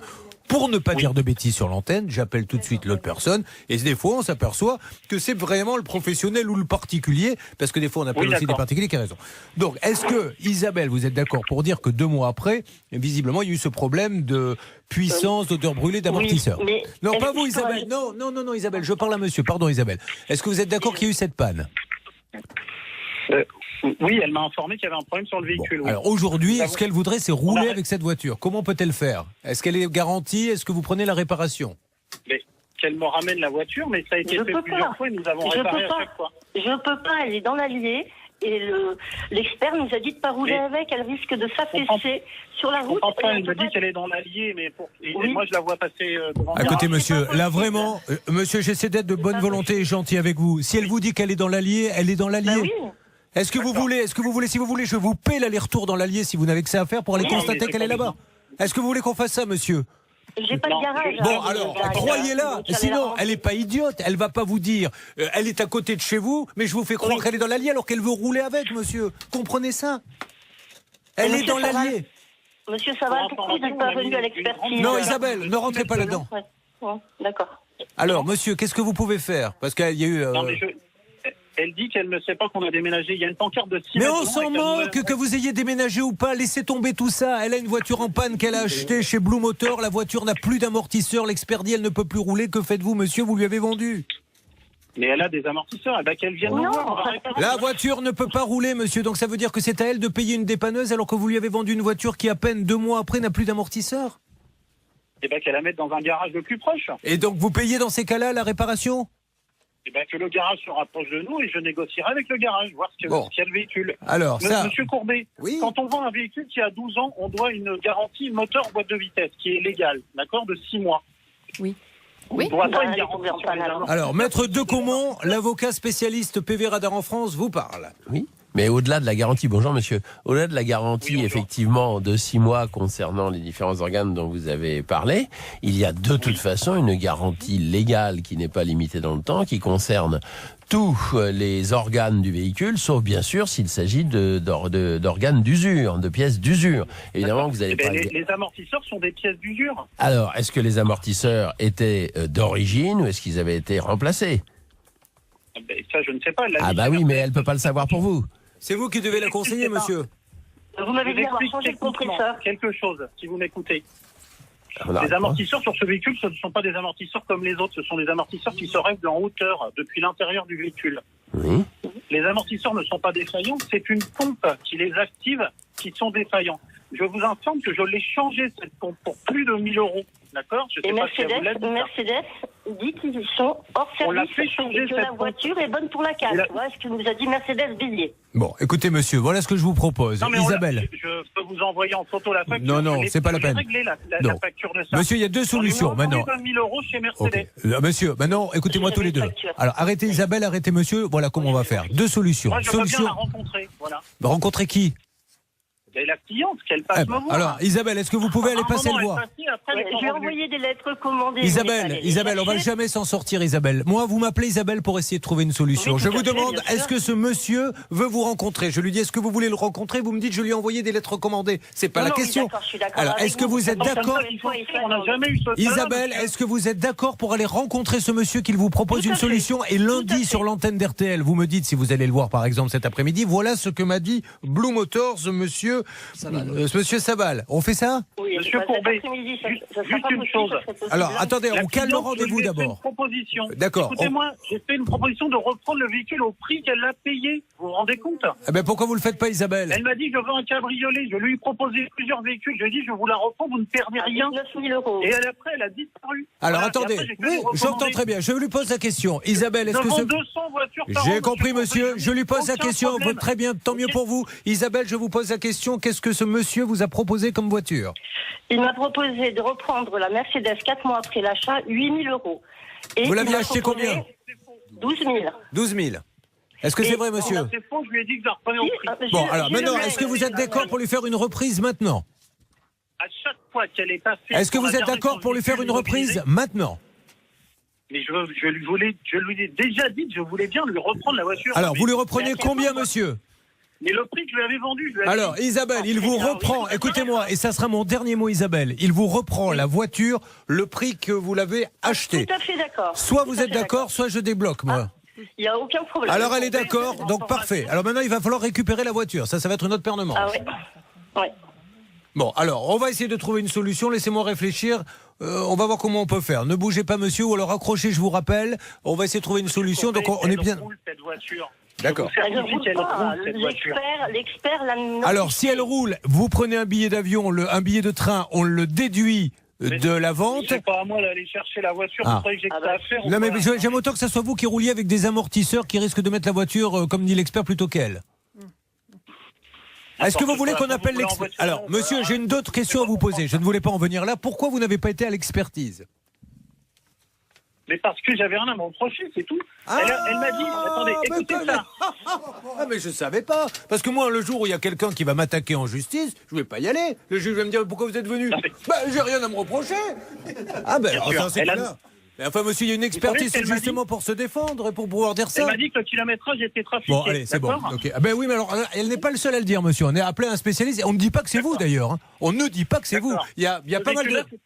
Pour ne pas dire de bêtises sur l'antenne, j'appelle tout de suite l'autre personne. Et des fois, on s'aperçoit que c'est vraiment le professionnel ou le particulier, parce que des fois, on appelle aussi des particuliers qui ont raison. Donc, est-ce que, Isabelle, vous êtes d'accord pour dire que 2 mois après, visiblement, il y a eu ce problème de puissance, d'odeur brûlée, d'amortisseur? Non, pas vous, Isabelle. Non, Isabelle, je parle à monsieur. Pardon, Isabelle. Est-ce que vous êtes d'accord qu'il y a eu cette panne? Oui, elle m'a informé qu'il y avait un problème sur le véhicule. Alors aujourd'hui, ce qu'elle voudrait, c'est rouler avec cette voiture. Comment peut-elle faire? Est-ce qu'elle est garantie? Est-ce que vous prenez la réparation? Mais qu'elle me ramène la voiture, mais ça a été fait plusieurs fois et nous avons réparé à chaque fois. Je peux pas, elle est dans l'Allier. Et l'expert nous a dit de ne pas rouler avec, elle risque de s'affaisser sur la route. Enfin, elle me dit qu'elle est dans l'Allier, mais moi je la vois passer devant. Écoutez, monsieur, là vraiment, monsieur, j'essaie d'être de bonne volonté et gentil avec vous. Si elle vous dit qu'elle est dans l'Allier, elle est dans l'Allier. Oui. Est-ce que vous voulez, si vous voulez, je vous paie l'aller-retour dans l'Allier si vous n'avez que ça à faire pour aller constater qu'elle est là-bas. Est-ce que vous voulez qu'on fasse ça, monsieur? J'ai pas de garage. Bon, alors, croyez-la. Sinon, elle n'est pas idiote. Elle va pas vous dire, elle est à côté de chez vous, mais je vous fais croire qu'elle est dans l'Allier alors qu'elle veut rouler avec, monsieur. Comprenez ça? Elle est dans l'Allier. Monsieur Saval, pourquoi vous n'êtes pas venu à l'expertise? Non, Isabelle, ne rentrez pas là-dedans. D'accord. Alors, monsieur, qu'est-ce que vous pouvez faire? Parce qu'il y a eu... Elle dit qu'elle ne sait pas qu'on a déménagé. Il y a une pancarte de 6 Mais mètres. on s'en moque que vous ayez déménagé ou pas. Laissez tomber tout ça. Elle a une voiture en panne qu'elle a achetée chez Blue Motor. La voiture n'a plus d'amortisseur. L'expert dit elle ne peut plus rouler. Que faites-vous, monsieur? Vous lui avez vendu? Mais elle a des amortisseurs. Qu'elle vienne nous voir. La voiture ne peut pas rouler, monsieur. Donc ça veut dire que c'est à elle de payer une dépanneuse alors que vous lui avez vendu une voiture qui, à peine 2 mois après, n'a plus d'amortisseur? Qu'elle la mette dans un garage le plus proche. Et donc vous payez dans ces cas-là la réparation? Que le garage se rapproche de nous et je négocierai avec le garage, voir ce qu'il y a le véhicule. Alors, Monsieur Courbet, quand on vend un véhicule qui a 12 ans, on doit une garantie moteur boîte de vitesse qui est légale, d'accord, de 6 mois. Oui. On doit pas une garantie sur les amortisseurs. Alors, Maître de Caumont, l'avocat spécialiste PV Radar en France, vous parle. Oui. Mais au-delà de la garantie, bonjour monsieur, au-delà de la garantie effectivement de 6 mois concernant les différents organes dont vous avez parlé, il y a de toute façon une garantie légale qui n'est pas limitée dans le temps, qui concerne tous les organes du véhicule, sauf bien sûr s'il s'agit d'organes d'usure, de pièces d'usure. Évidemment que vous avez pas... Les amortisseurs sont des pièces d'usure. Alors, est-ce que les amortisseurs étaient d'origine ou est-ce qu'ils avaient été remplacés? Ça, je ne sais pas. Ah bah oui, mais elle peut pas le savoir pour vous. C'est vous qui devez la conseiller, monsieur. Vous m'avez dit avoir changé le compresseur. Quelque chose, si vous m'écoutez. Les amortisseurs sur ce véhicule, ce ne sont pas des amortisseurs comme les autres. Ce sont des amortisseurs qui se règlent en hauteur depuis l'intérieur du véhicule. Oui. Les amortisseurs ne sont pas défaillants. C'est une pompe qui les active qui sont défaillants. Je vous informe que je l'ai changé cette pompe pour plus de 1 000 €. D'accord? Et Mercedes dit qu'ils sont hors service. On l'a fait changer et que la voiture est bonne pour la casse. Voilà ce que nous a dit Mercedes Bélier. Bon, écoutez monsieur, voilà ce que je vous propose. Non, mais Isabelle. Je peux vous envoyer en photo la facture. Non, c'est pas la peine. Réglé la facture de ça. Monsieur, il y a 2 solutions maintenant. 20 000 € chez Mercedes. Okay. Monsieur, maintenant, écoutez-moi tous les deux. Alors, arrêtez Isabelle, arrêtez monsieur. Voilà comment on va faire. 2 solutions. Moi, je veux bien la rencontrer. Voilà. Rencontrer qui? Et la cliente, qu'elle passe me voir. Alors, Isabelle, est-ce que vous pouvez aller passer le voir? Je vais envoyer des lettres commandées. Isabelle, on va jamais s'en sortir, Isabelle. Moi, vous m'appelez Isabelle pour essayer de trouver une solution. Oui, Je vous tout à fait, demande, bien sûr. est-ce que ce monsieur veut vous rencontrer? Je lui dis, est-ce que vous voulez le rencontrer? Vous me dites, je lui ai envoyé des lettres commandées. C'est pas la question. Je suis d'accord Alors, avec est-ce que vous êtes On d'accord? n'a jamais eu ce Isabelle, est-ce que vous êtes d'accord pour aller rencontrer ce monsieur qu'il vous propose une solution et lundi sur l'antenne d'RTL, vous me dites si vous allez le voir par exemple cet après-midi, voilà ce que m'a dit Blue Motors, monsieur Saval. On fait ça? Oui, Monsieur Courbet, juste une chose. Alors, attendez, La on calme le cliente, rendez-vous je lui ai fait d'abord. une proposition. D'accord. Écoutez-moi, j'ai fait une proposition de reprendre le véhicule au prix qu'elle a payé. Vous vous rendez compte? Eh ben, pourquoi vous le faites pas, Isabelle? Elle m'a dit, je veux un cabriolet. Je lui ai proposé plusieurs véhicules. Je lui ai dit, je vous la reprends, vous ne perdez rien. 9 000 €. Et après, elle a disparu. Alors, Voilà. attendez, Et après, j'ai que oui, lui j'entends recommander. très bien. Je lui pose la question. Isabelle, est-ce Je que vends ce... 200 voitures par J'ai an, compris, monsieur. Je lui pose la Aucun question. problème. Très bien, tant mieux pour vous. Isabelle, je vous pose la question. Qu'est-ce que ce monsieur vous a proposé comme voiture? Il m'a proposé de reprendre la Mercedes 4 mois après l'achat, 8 000 €. Et Vous il l'aviez m'a acheté proposé combien? 12 000. 12 000. Est-ce que c'est vrai, monsieur? C'est faux, je lui ai dit que je la reprenais au prix. Bon, alors maintenant, est-ce que vous êtes d'accord pour lui faire une reprise maintenant? À chaque fois qu'elle est passée. Est-ce que pour vous êtes regarder d'accord son pour lui faire une véhicule reprise utilisé, maintenant? Mais je lui ai déjà dit que je voulais bien lui reprendre la voiture. Alors, Mais- vous lui reprenez mais à quel combien, point, monsieur? Mais le prix que je lui avais vendu, je lui avais Alors, dit- Isabelle, il vous reprend, écoutez-moi, et ça sera mon dernier mot, Isabelle, il vous reprend la voiture, le prix que vous l'avez acheté. Tout à fait d'accord. Soit Tout vous à êtes fait d'accord, soit je débloque, moi. Il n'y a aucun problème. Alors, elle est d'accord, donc parfait. Alors maintenant, il va falloir récupérer la voiture, ça va être une autre paire de manches. Ah ouais. Ouais. Bon, alors, on va essayer de trouver une solution, laissez-moi réfléchir. On va voir comment on peut faire. Ne bougez pas, monsieur, ou alors accrochez, je vous rappelle. On va essayer de trouver une solution, donc on est bien... Elle roule, cette voiture. D'accord. Je vous certifie qu'elle roule, cette voiture. L'expert l'a notifié. Alors, si elle roule, vous prenez un billet d'avion, un billet de train, on le déduit de la vente. C'est pas à moi d'aller chercher la voiture, Ah. vous croyez que j'ai que ça à faire ou Non, mais pas j'aime autant que ça soit vous qui rouliez avec des amortisseurs qui risquent de mettre la voiture, comme dit l'expert, plutôt qu'elle. Est-ce que vous voulez qu'on appelle l'expert? Alors, monsieur, j'ai une autre question à vous poser. Je ne voulais pas en venir là. Pourquoi vous n'avez pas été à l'expertise? Mais parce que j'avais rien à me reprocher, c'est tout. Elle m'a dit, attendez, écoutez ça. Ah, mais je savais pas. Parce que moi, le jour où il y a quelqu'un qui va m'attaquer en justice, je vais pas y aller. Le juge va me dire, pourquoi vous êtes venu? Bah, j'ai rien à me reprocher. Ah, ben, Bien enfin, sûr. c'est Elle a- là. Mais enfin, monsieur, il y a une expertise qu'elle m'a justement pour se défendre et pour pouvoir dire ça. Elle m'a dit que le kilométrage était trafiqué. Bon, allez, c'est bon. d'accord Ok. Ah ben oui, mais alors, elle n'est pas le seul à le dire, monsieur. On est appelé un spécialiste. Et on ne dit pas que c'est vous, d'ailleurs. Hein. On ne dit pas que c'est vous. Il y a Le pas mal de... véhicule-là,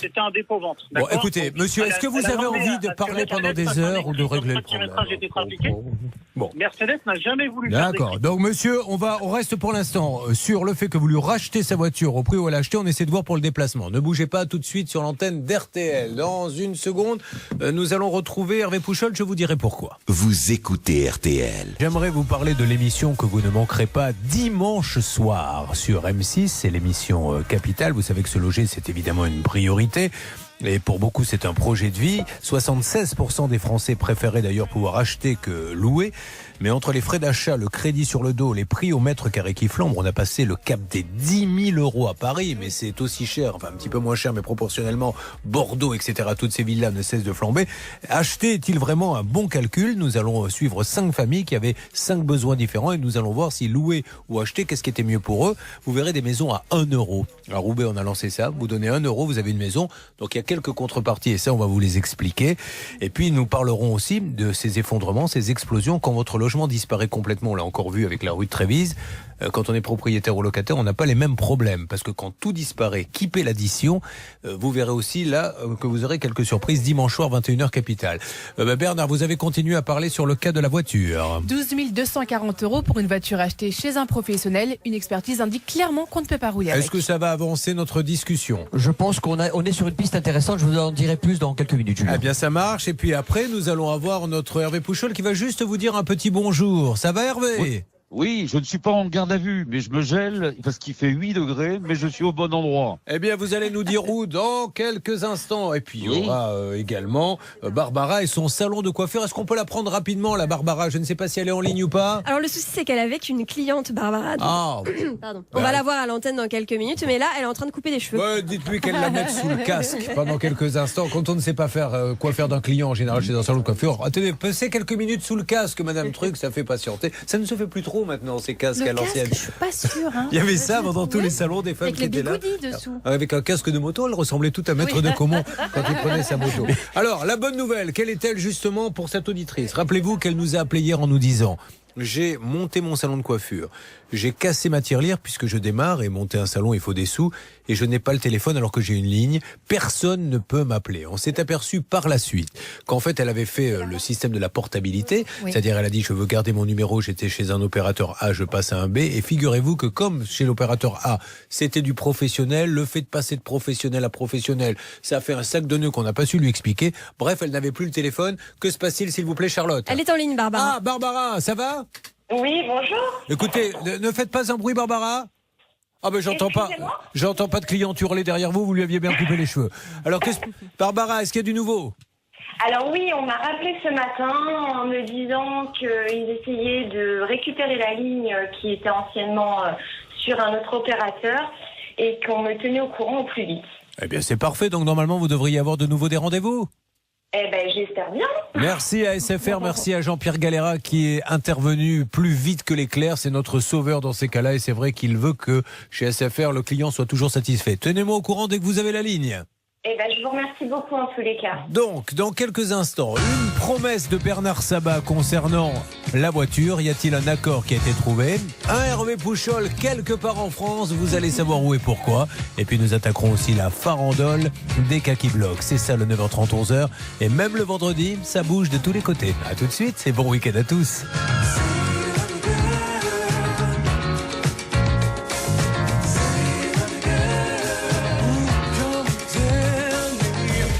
C'était un dépôt-vente. Bon, écoutez, monsieur, est-ce que vous avez envie de parler pendant des heures ou de régler le problème? Bon. Mercedes n'a jamais voulu faire D'accord. Donc, monsieur, on reste pour l'instant sur le fait que vous lui rachetez sa voiture au prix où elle l'a achetée. On essaie de voir pour le déplacement. Ne bougez pas tout de suite sur l'antenne d'RTL. Dans une seconde, nous allons retrouver Hervé Pouchol. Je vous dirai pourquoi. Vous écoutez RTL. J'aimerais vous parler de l'émission que vous ne manquerez pas dimanche soir sur M6. C'est l'émission Capital. Vous savez que se loger, c'est évidemment une priorité. Et pour beaucoup, c'est un projet de vie. 76% des Français préféraient d'ailleurs pouvoir acheter que louer. Mais entre les frais d'achat, le crédit sur le dos, les prix au mètre carré qui flambent, on a passé le cap des 10 000 € à Paris. Mais c'est aussi cher, enfin un petit peu moins cher, mais proportionnellement, Bordeaux, etc. Toutes ces villes-là ne cessent de flamber. Acheter est-il vraiment un bon calcul? Nous allons suivre 5 familles qui avaient 5 besoins différents et nous allons voir si louer ou acheter, qu'est-ce qui était mieux pour eux. Vous verrez des maisons à 1 €. À Roubaix, on a lancé ça. Vous donnez 1 €, vous avez une maison. Donc il y a quelques contreparties et ça, on va vous les expliquer. Et puis nous parlerons aussi de ces effondrements, ces explosions quand votre logement disparaît complètement. On l'a encore vu avec la rue de Trévise. Quand on est propriétaire ou locataire, on n'a pas les mêmes problèmes. Parce que quand tout disparaît, qui paie l'addition, vous verrez aussi là que vous aurez quelques surprises dimanche soir, 21h Capitale. Bernard, vous avez continué à parler sur le cas de la voiture. 12 240 € pour une voiture achetée chez un professionnel. Une expertise indique clairement qu'on ne peut pas rouler avec. Est-ce que ça va avancer notre discussion? Je pense qu'on est sur une piste intéressante. Je vous en dirai plus dans quelques minutes, Julien. Eh bien, ça marche. Et puis après, nous allons avoir notre Hervé Pouchol qui va juste vous dire un petit bonjour. Ça va, Hervé? Oui, je ne suis pas en garde à vue, mais je me gèle parce qu'il fait 8 degrés, mais je suis au bon endroit. Eh bien, vous allez nous dire où dans quelques instants. Et puis, il y aura également Barbara et son salon de coiffure. Est-ce qu'on peut la prendre rapidement, la Barbara? Je ne sais pas si elle est en ligne ou pas. Alors, le souci, c'est qu'elle est avec une cliente, Barbara. Ah. Pardon. On va la voir à l'antenne dans quelques minutes, mais là, elle est en train de couper des cheveux. Ouais, dites-lui qu'elle la mette sous le casque pendant quelques instants. Quand on ne sait pas faire quoi faire d'un client, en général, chez un salon de coiffure, attendez, passez quelques minutes sous le casque, Madame Truc, ça fait patienter. Ça ne se fait plus trop. faux maintenant, ces casques Le à l'ancienne. casque, je suis pas sûre. Hein. Il y avait ça dans tous les salons des femmes Avec qui les étaient là. bigoudis dessous. Avec un casque de moto, elle ressemblait tout à Maître Oui. de Caumont quand il prenait sa moto. Alors, la bonne nouvelle, quelle est-elle justement pour cette auditrice? Rappelez-vous qu'elle nous a appelé hier en nous disant: j'ai monté mon salon de coiffure, j'ai cassé ma tirelire puisque je démarre et monter un salon il faut des sous et je n'ai pas le téléphone alors que j'ai une ligne, personne ne peut m'appeler. On s'est aperçu par la suite qu'en fait elle avait fait le système de la portabilité, Oui. c'est-à-dire elle a dit je veux garder mon numéro, j'étais chez un opérateur A, je passe à un B, et figurez-vous que comme chez l'opérateur A c'était du professionnel, le fait de passer de professionnel à professionnel, ça a fait un sac de nœuds qu'on n'a pas su lui expliquer. Bref, elle n'avait plus le téléphone. Que se passe-t-il s'il vous plaît Charlotte? Elle est en ligne, Barbara. Ah Barbara, ça va? Oui, bonjour. Écoutez, ne faites pas un bruit, Barbara. Ah ben j'entends pas de client hurler derrière vous. Vous lui aviez bien coupé les cheveux. Alors Barbara, est-ce qu'il y a du nouveau? Alors oui, on m'a rappelé ce matin en me disant qu'ils essayaient de récupérer la ligne qui était anciennement sur un autre opérateur et qu'on me tenait au courant au plus vite. Eh bien c'est parfait. Donc normalement vous devriez avoir de nouveau des rendez-vous. Eh ben j'espère bien. Merci à SFR, merci à Jean-Pierre Galera qui est intervenu plus vite que l'éclair. C'est notre sauveur dans ces cas-là et c'est vrai qu'il veut que chez SFR le client soit toujours satisfait. Tenez-moi au courant dès que vous avez la ligne. Eh ben je vous remercie beaucoup en tous les cas. Donc, dans quelques instants, une promesse de Bernard Sabat concernant la voiture. Y a-t-il un accord qui a été trouvé? Un Hervé Pouchol quelque part en France, vous allez savoir où et pourquoi. Et puis nous attaquerons aussi la farandole des Kaki Blocs. C'est ça le 9h30, 11h. Et même le vendredi, ça bouge de tous les côtés. A tout de suite et bon week-end à tous.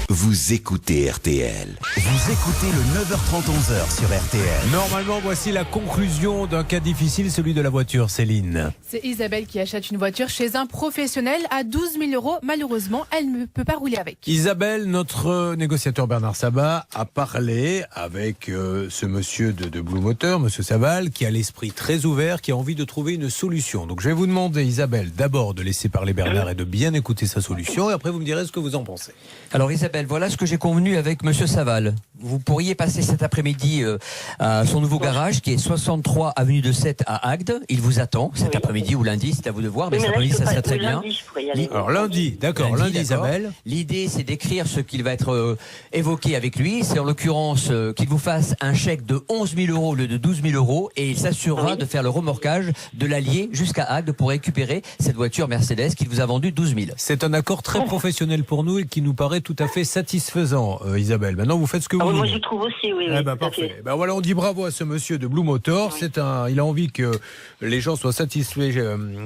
Vous écoutez RTL. Vous écoutez le 9h30 11h sur RTL. Normalement, voici la conclusion d'un cas difficile, celui de la voiture, Céline. C'est Isabelle qui achète une voiture chez un professionnel à 12 000 €. Malheureusement, elle ne peut pas rouler avec. Isabelle, notre négociateur Bernard Sabat, a parlé avec ce monsieur de Blue Motor, monsieur Saval, qui a l'esprit très ouvert, qui a envie de trouver une solution. Donc je vais vous demander, Isabelle, d'abord de laisser parler Bernard et de bien écouter sa solution, et après vous me direz ce que vous en pensez. Alors Isabelle, voilà ce que j'ai convenu avec monsieur Saval. Vous pourriez passer cet après-midi à son nouveau garage qui est 63 avenue de Sète à Agde. Il vous attend cet après-midi ou lundi, c'est à vous de voir, mais cet après-midi ça serait très bien. Alors lundi, d'accord, lundi Isabelle. L'idée c'est d'écrire ce qu'il va être évoqué avec lui. C'est en l'occurrence qu'il vous fasse un chèque de 11 000 € au lieu de 12 000 € et il s'assurera de faire le remorquage de l'Allier jusqu'à Agde pour récupérer cette voiture Mercedes qu'il vous a vendue 12 000. C'est un accord très professionnel pour nous et qui nous paraît tout à fait satisfaisant, Isabelle. Maintenant, vous faites ce que vous voulez. Moi, je trouve aussi, oui. Eh ben, parfait. Ben, voilà, on dit bravo à ce monsieur de Blue Motor. Il a envie que les gens soient satisfaits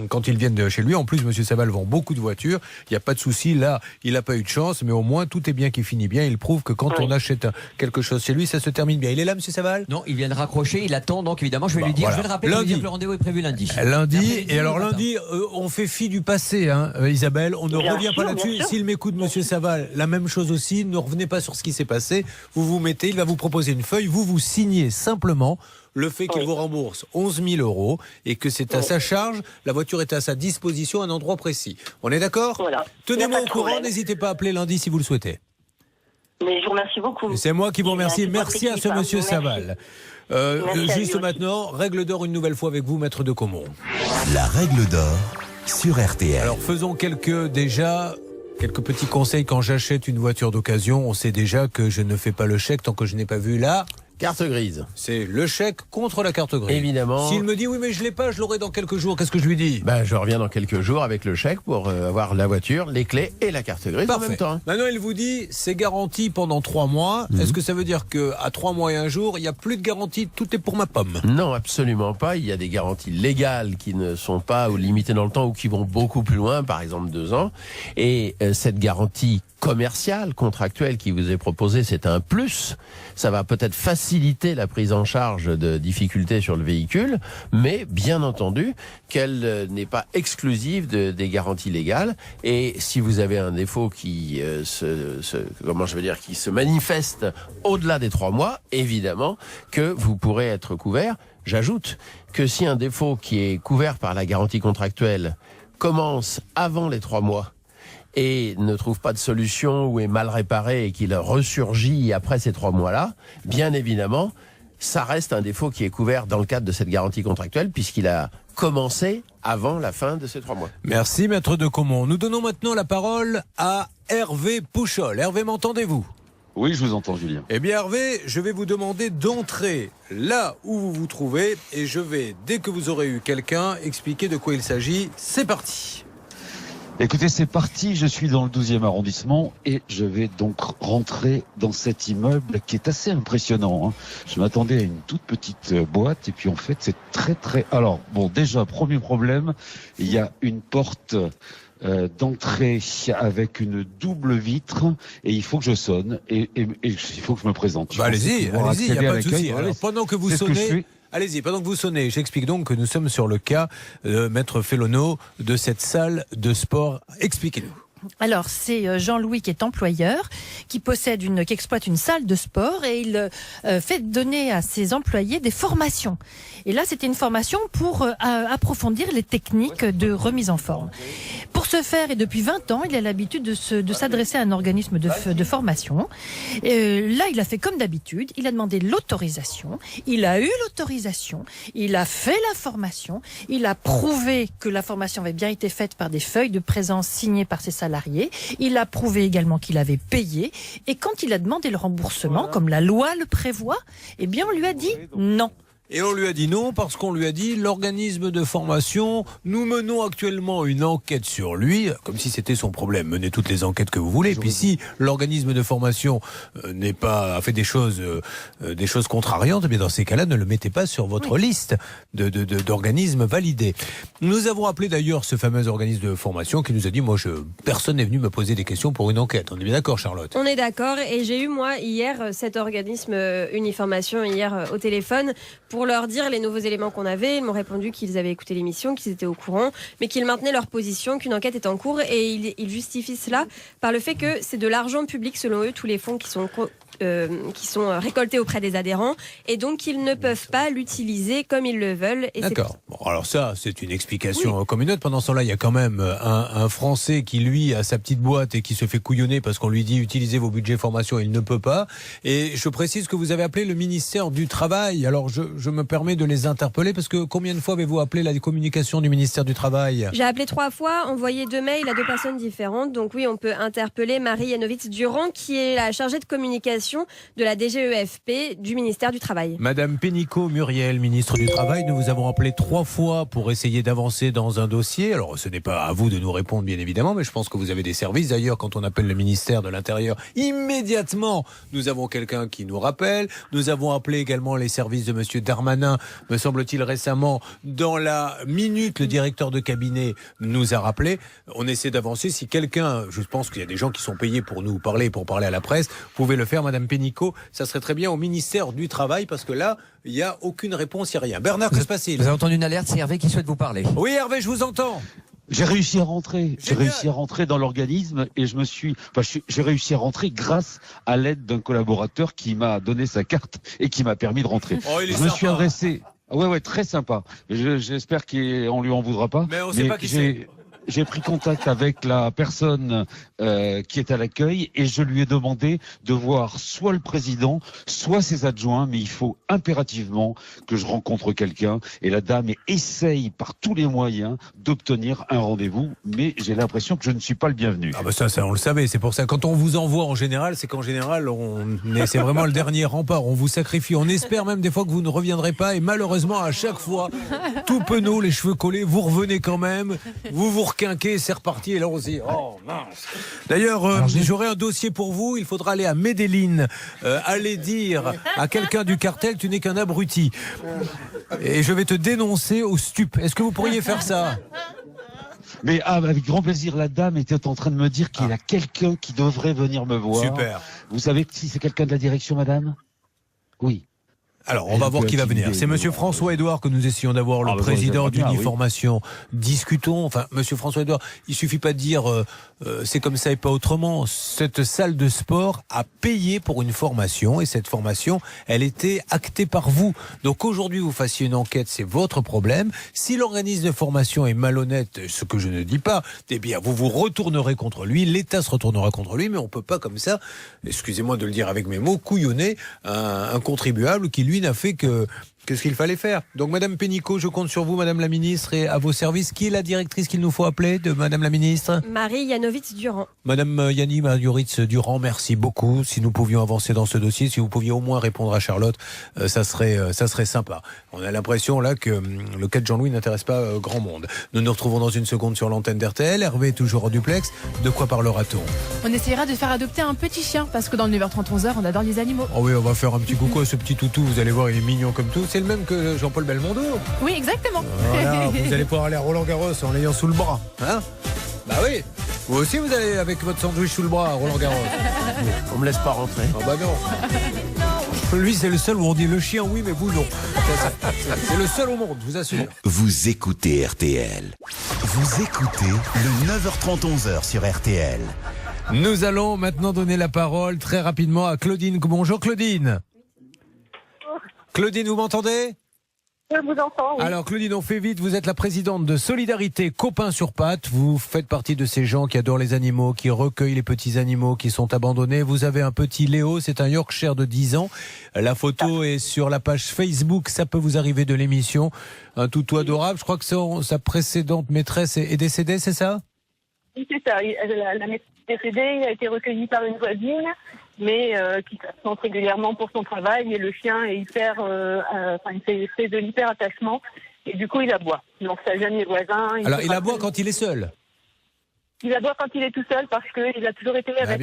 quand ils viennent de chez lui. En plus, monsieur Saval vend beaucoup de voitures. Il n'y a pas de souci. Là, il n'a pas eu de chance, mais au moins, tout est bien qui finit bien. Il prouve que quand on achète quelque chose chez lui, ça se termine bien. Il est là, monsieur Saval? Non, il vient de raccrocher. Il attend, donc évidemment, je vais lui dire, voilà. je vais le rappeler, Lundi. lui dire que le rendez-vous est prévu lundi. Lundi. Et alors, lundi, on fait fi du passé, hein, Isabelle. On ne Bien revient sûr, pas là-dessus. bien sûr. S'il m'écoute, monsieur Saval, la même chose aussi. Ne revenez pas sur ce qui s'est passé. Vous vous mettez, il va vous proposer une feuille. Vous signez simplement le fait qu'il vous rembourse 11 000 € et que c'est à sa charge, la voiture est à sa disposition à un endroit précis. On est d'accord? Voilà. Tenez-moi Y a pas au de courant, problème. n'hésitez pas à appeler lundi si vous le souhaitez. Mais je vous remercie beaucoup. C'est moi qui vous remercie. Merci, Merci à ce Merci. monsieur Saval. Merci à Juste lui maintenant, règle d'or une nouvelle fois avec vous, maître de Caumont. La règle d'or sur RTL. Alors faisons quelques petits conseils quand j'achète une voiture d'occasion. On sait déjà que je ne fais pas le chèque tant que je n'ai pas vu la Carte grise. C'est le chèque contre la carte grise. Évidemment. S'il me dit oui mais je l'ai pas, je l'aurai dans quelques jours, qu'est-ce que je lui dis? Je reviens dans quelques jours avec le chèque pour avoir la voiture, les clés et la carte grise en même temps. Maintenant il vous dit c'est garanti pendant 3 mois. Est-ce que ça veut dire qu'à 3 mois et un jour, il n'y a plus de garantie, tout est pour ma pomme? Non, absolument pas. Il y a des garanties légales qui ne sont pas ou limitées dans le temps ou qui vont beaucoup plus loin, par exemple 2 ans. Et cette garantie commerciale, contractuelle qui vous est proposée, c'est un plus. Ça va peut-être faciliter la prise en charge de difficultés sur le véhicule, mais bien entendu qu'elle n'est pas exclusive des garanties légales. Et si vous avez un défaut qui qui se manifeste au-delà des 3 mois, évidemment que vous pourrez être couvert. J'ajoute que si un défaut qui est couvert par la garantie contractuelle commence avant les 3 mois, et ne trouve pas de solution ou est mal réparé et qu'il ressurgit après ces 3 mois-là, bien évidemment, ça reste un défaut qui est couvert dans le cadre de cette garantie contractuelle puisqu'il a commencé avant la fin de ces 3 mois. Merci Maître de Caumont. Nous donnons maintenant la parole à Hervé Pouchol. Hervé, m'entendez-vous ? Oui, je vous entends, Julien. Eh bien Hervé, je vais vous demander d'entrer là où vous vous trouvez et je vais, dès que vous aurez eu quelqu'un, expliquer de quoi il s'agit. C'est parti. Écoutez, c'est parti, je suis dans le 12e arrondissement et je vais donc rentrer dans cet immeuble qui est assez impressionnant. Je m'attendais à une toute petite boîte et puis en fait c'est très... Alors bon, déjà, premier problème, il y a une porte d'entrée avec une double vitre et il faut que je sonne et il faut que je me présente. Allez-y, il n'y a pas de souci. Alors, pendant que vous sonnez... Allez-y, pendant que vous sonnez, j'explique donc que nous sommes sur le cas, Maître Fellono, de cette salle de sport. Expliquez-nous. Alors, c'est Jean-Louis qui est employeur, qui exploite une salle de sport et il fait donner à ses employés des formations. Et là, c'était une formation pour approfondir les techniques de remise en forme. Pour ce faire, et depuis 20 ans, il a l'habitude de s'adresser à un organisme de formation. Là, il a fait comme d'habitude, il a demandé l'autorisation, il a eu l'autorisation, il a fait la formation, il a prouvé que la formation avait bien été faite par des feuilles de présence signées par ses salariés, il a prouvé également qu'il avait payé, et quand il a demandé le remboursement, comme la loi le prévoit, eh bien on lui a dit non. Et on lui a dit non parce qu'on lui a dit l'organisme de formation, nous menons actuellement une enquête sur lui, comme si c'était son problème. Menez toutes les enquêtes que vous voulez. Puis si l'organisme de formation a fait des choses contrariantes, mais dans ces cas-là, ne le mettez pas sur votre liste d'organismes validés. Nous avons appelé d'ailleurs ce fameux organisme de formation qui nous a dit, personne n'est venu me poser des questions pour une enquête. On est bien d'accord, Charlotte? On est d'accord, et j'ai eu moi hier cet organisme Uniformation hier au téléphone pour leur dire les nouveaux éléments qu'on avait. Ils m'ont répondu qu'ils avaient écouté l'émission, qu'ils étaient au courant, mais qu'ils maintenaient leur position, qu'une enquête est en cours, et ils justifient cela par le fait que c'est de l'argent public, selon eux, tous les fonds qui sont récoltés auprès des adhérents, et donc ils ne peuvent pas l'utiliser comme ils le veulent. Et d'accord. Bon, alors ça, c'est une explication comme une autre. Pendant ce temps-là, il y a quand même un Français qui, lui, a sa petite boîte et qui se fait couillonner parce qu'on lui dit utilisez vos budgets formation, il ne peut pas. Et je précise que vous avez appelé le ministère du Travail. Alors je me permets de les interpeller parce que combien de fois avez-vous appelé la communication du ministère du Travail? J'ai appelé 3 fois, envoyé 2 mails à 2 personnes différentes. Donc oui, on peut interpeller Marie Yanovitz-Durand, qui est la chargée de communication de la DGEFP du ministère du Travail. Madame Pénicaud Muriel, ministre du Travail, nous vous avons appelé 3 fois pour essayer d'avancer dans un dossier. Alors ce n'est pas à vous de nous répondre bien évidemment, mais je pense que vous avez des services. D'ailleurs, quand on appelle le ministère de l'Intérieur, immédiatement nous avons quelqu'un qui nous rappelle. Nous avons appelé également les services de monsieur Darmanin, me semble-t-il récemment, dans la minute, le directeur de cabinet nous a rappelé. On essaie d'avancer. Si quelqu'un, je pense qu'il y a des gens qui sont payés pour nous parler, pour parler à la presse, vous pouvez le faire, Madame Pénicaud. Ça serait très bien au ministère du Travail, parce que là, il n'y a aucune réponse, il n'y a rien. Bernard, que se passe-t-il? Vous avez entendu une alerte, c'est Hervé qui souhaite vous parler. Oui, Hervé, je vous entends. J'ai réussi à rentrer. J'ai réussi à rentrer dans l'organisme et j'ai réussi à rentrer grâce à l'aide d'un collaborateur qui m'a donné sa carte et qui m'a permis de rentrer. Oh, il est je me sympa. suis adressé. Ouais, très sympa. J'espère qu'on lui en voudra pas. Mais on sait pas qui c'est. J'ai pris contact avec la personne qui est à l'accueil et je lui ai demandé de voir soit le président, soit ses adjoints, mais il faut impérativement que je rencontre quelqu'un. Et la dame essaye par tous les moyens d'obtenir un rendez-vous, mais j'ai l'impression que je ne suis pas le bienvenu. Ah bah ça on le savait, c'est pour ça. Quand on vous envoie en général, c'est qu'en général, c'est vraiment le dernier rempart. On vous sacrifie. On espère même des fois que vous ne reviendrez pas. Et malheureusement, à chaque fois, tout penaud, les cheveux collés, vous revenez quand même. Vous requinquez, c'est reparti. Et là, on se dit, oh mince. D'ailleurs, j'aurai un dossier pour vous. Il faudra aller à Medellín, aller dire à quelqu'un du cartel, tu n'es qu'un abruti. Et je vais te dénoncer au stup. Est-ce que vous pourriez faire ça? Mais avec grand plaisir, la dame était en train de me dire qu'il y a quelqu'un qui devrait venir me voir. Super. Vous savez si c'est quelqu'un de la direction, madame? Oui. Alors, on va voir qui va venir. C'est monsieur François-Édouard que nous essayons d'avoir, le président d'Uniformation. Oui. Discutons. Enfin, monsieur François-Édouard, il suffit pas de dire c'est comme ça et pas autrement. Cette salle de sport a payé pour une formation et cette formation, elle était actée par vous. Donc aujourd'hui, vous fassiez une enquête, c'est votre problème. Si l'organisme de formation est malhonnête, ce que je ne dis pas, eh bien, vous vous retournerez contre lui, l'État se retournera contre lui, mais on peut pas comme ça, excusez-moi de le dire avec mes mots, couillonner un contribuable qui, lui, Godwin a fait que ce qu'il fallait faire. Donc Madame Pénicaud, je compte sur vous, Madame la Ministre, et à vos services. Qui est la directrice qu'il nous faut appeler de Madame la Ministre? Marie Yanovitz-Durand. Madame Yanni Majoritz-Durand, merci beaucoup. Si nous pouvions avancer dans ce dossier, si vous pouviez au moins répondre à Charlotte, ça serait sympa. On a l'impression là que le cas de Jean-Louis n'intéresse pas grand monde. Nous nous retrouvons dans une seconde sur l'antenne d'RTL. Hervé est toujours en duplex. De quoi parlera-t-on? On essaiera de faire adopter un petit chien, parce que dans le 9h30, 11h, on adore les animaux. Oh oui, on va faire un petit coucou à ce petit toutou. Vous allez voir, il est mignon comme tout. C'est le même que Jean-Paul Belmondo. Oui, exactement. Voilà, vous allez pouvoir aller à Roland-Garros en l'ayant sous le bras. Hein? Bah oui. Vous aussi, vous allez avec votre sandwich sous le bras à Roland-Garros. On me laisse pas rentrer. Oh bah non. Lui, c'est le seul où on dit le chien, oui, mais vous, non. C'est le seul au monde, je vous assure. Vous écoutez RTL. Vous écoutez le 9h30 11h sur RTL. Nous allons maintenant donner la parole très rapidement à Claudine. Bonjour Claudine. Claudine, vous m'entendez? Je vous entends. Oui. Alors Claudine, on fait vite, vous êtes la présidente de Solidarité Copains sur Pattes. Vous faites partie de ces gens qui adorent les animaux, qui recueillent les petits animaux qui sont abandonnés. Vous avez un petit Léo, c'est un Yorkshire de 10 ans. La photo est sur la page Facebook, ça peut vous arriver, de l'émission. Un toutou adorable, je crois que sa précédente maîtresse est décédée, c'est ça? Oui, c'est ça. La maîtresse décédée a été recueillie par une voisine, mais qui s'absente régulièrement pour son travail, et le chien est il fait de l'hyper-attachement, et du coup il aboie. Donc ça gêne les voisins. Alors il aboie quand il est seul? Il aboie quand il est tout seul, parce qu'il a toujours été avec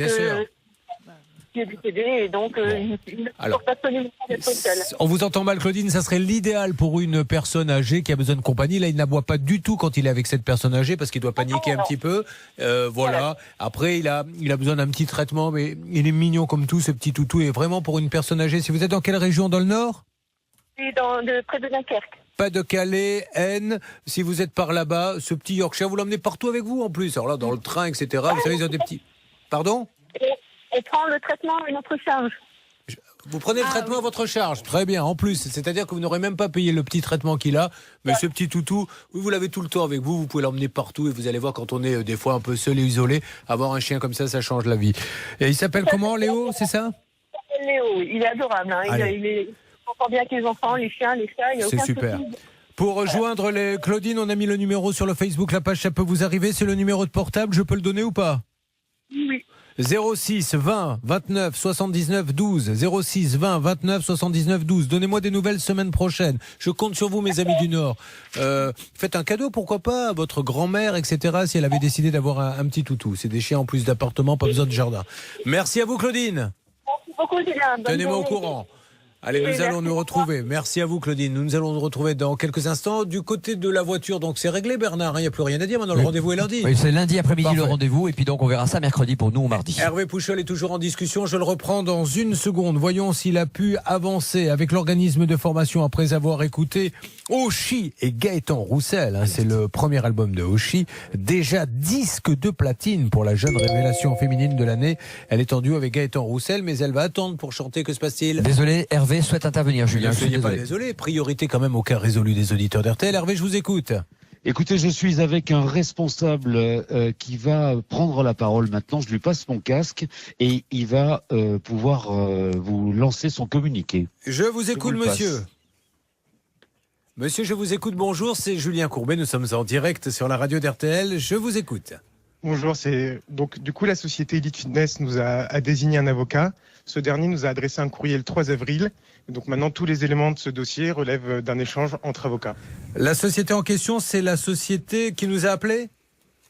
qui est décédé, et donc il ne supporte absolument pas d'être seul. On vous entend mal Claudine, ça serait l'idéal pour une personne âgée qui a besoin de compagnie. Là il n'aboie pas du tout quand il est avec cette personne âgée, parce qu'il doit paniquer un petit peu. Voilà. Après il a besoin d'un petit traitement, mais il est mignon comme tout, ce petit toutou, et vraiment pour une personne âgée. Si vous êtes dans quelle région? Dans le Nord? Oui, près de Dunkerque. Pas de Calais, N. Si vous êtes par là-bas, ce petit Yorkshire, vous l'emmenez partout avec vous en plus. Alors là, dans le train, etc. Vous savez, ils ont des petits... Pardon? Et prend le traitement à notre charge. Vous prenez le traitement à votre charge. Très bien, en plus. C'est-à-dire que vous n'aurez même pas payé le petit traitement qu'il a. Mais ce petit toutou, vous l'avez tout le temps avec vous. Vous pouvez l'emmener partout. Et vous allez voir, quand on est des fois un peu seul et isolé, avoir un chien comme ça change la vie. Et il s'appelle comment, Léo, c'est ça? Il s'appelle Léo, il est adorable. Hein. Il s'entend bien avec les enfants, les chiens, les chats. Il y a c'est aucun super. souci. Pour rejoindre les Claudine, on a mis le numéro sur le Facebook, la page, ça peut vous arriver. C'est le numéro de portable, je peux le donner ou pas? Oui. 06 20 29 79 12 06 20 29 79 12. Donnez-moi des nouvelles semaine prochaine. Je compte sur vous, mes amis du Nord. Faites un cadeau, pourquoi pas, à votre grand-mère, etc. si elle avait décidé d'avoir un petit toutou. C'est des chiens en plus d'appartement, pas besoin de jardin. Merci à vous, Claudine. Merci beaucoup, Julien. Tenez-moi au courant. Allez, nous allons nous retrouver. Merci à vous, Claudine. Nous allons nous retrouver dans quelques instants. Du côté de la voiture, donc c'est réglé, Bernard. Il n'y a plus rien à dire. Maintenant, le rendez-vous est lundi. Oui, c'est lundi après-midi. Parfait. Le rendez-vous. Et puis donc, on verra ça mercredi pour nous ou mardi. Hervé Pouchol est toujours en discussion. Je le reprends dans une seconde. Voyons s'il a pu avancer avec l'organisme de formation après avoir écouté Oshi et Gaëtan Roussel. C'est le premier album de Oshi. Déjà disque de platine pour la jeune révélation féminine de l'année. Elle est en duo avec Gaëtan Roussel, mais elle va attendre pour chanter. Que se passe-t-il? Désolé, Hervé souhaite intervenir, Julien. Ne soyez pas désolé. Priorité quand même au cas résolu des auditeurs d'RTL. Hervé, je vous écoute. Écoutez, je suis avec un responsable qui va prendre la parole maintenant. Je lui passe mon casque et il va pouvoir vous lancer son communiqué. Je vous écoute, monsieur. Monsieur, je vous écoute. Bonjour, c'est Julien Courbet. Nous sommes en direct sur la radio d'RTL. Je vous écoute. Bonjour, donc du coup la société Elite Fitness nous a désigné un avocat. Ce dernier nous a adressé un courrier le 3 avril. Donc maintenant tous les éléments de ce dossier relèvent d'un échange entre avocats. La société en question, c'est la société qui nous a appelés?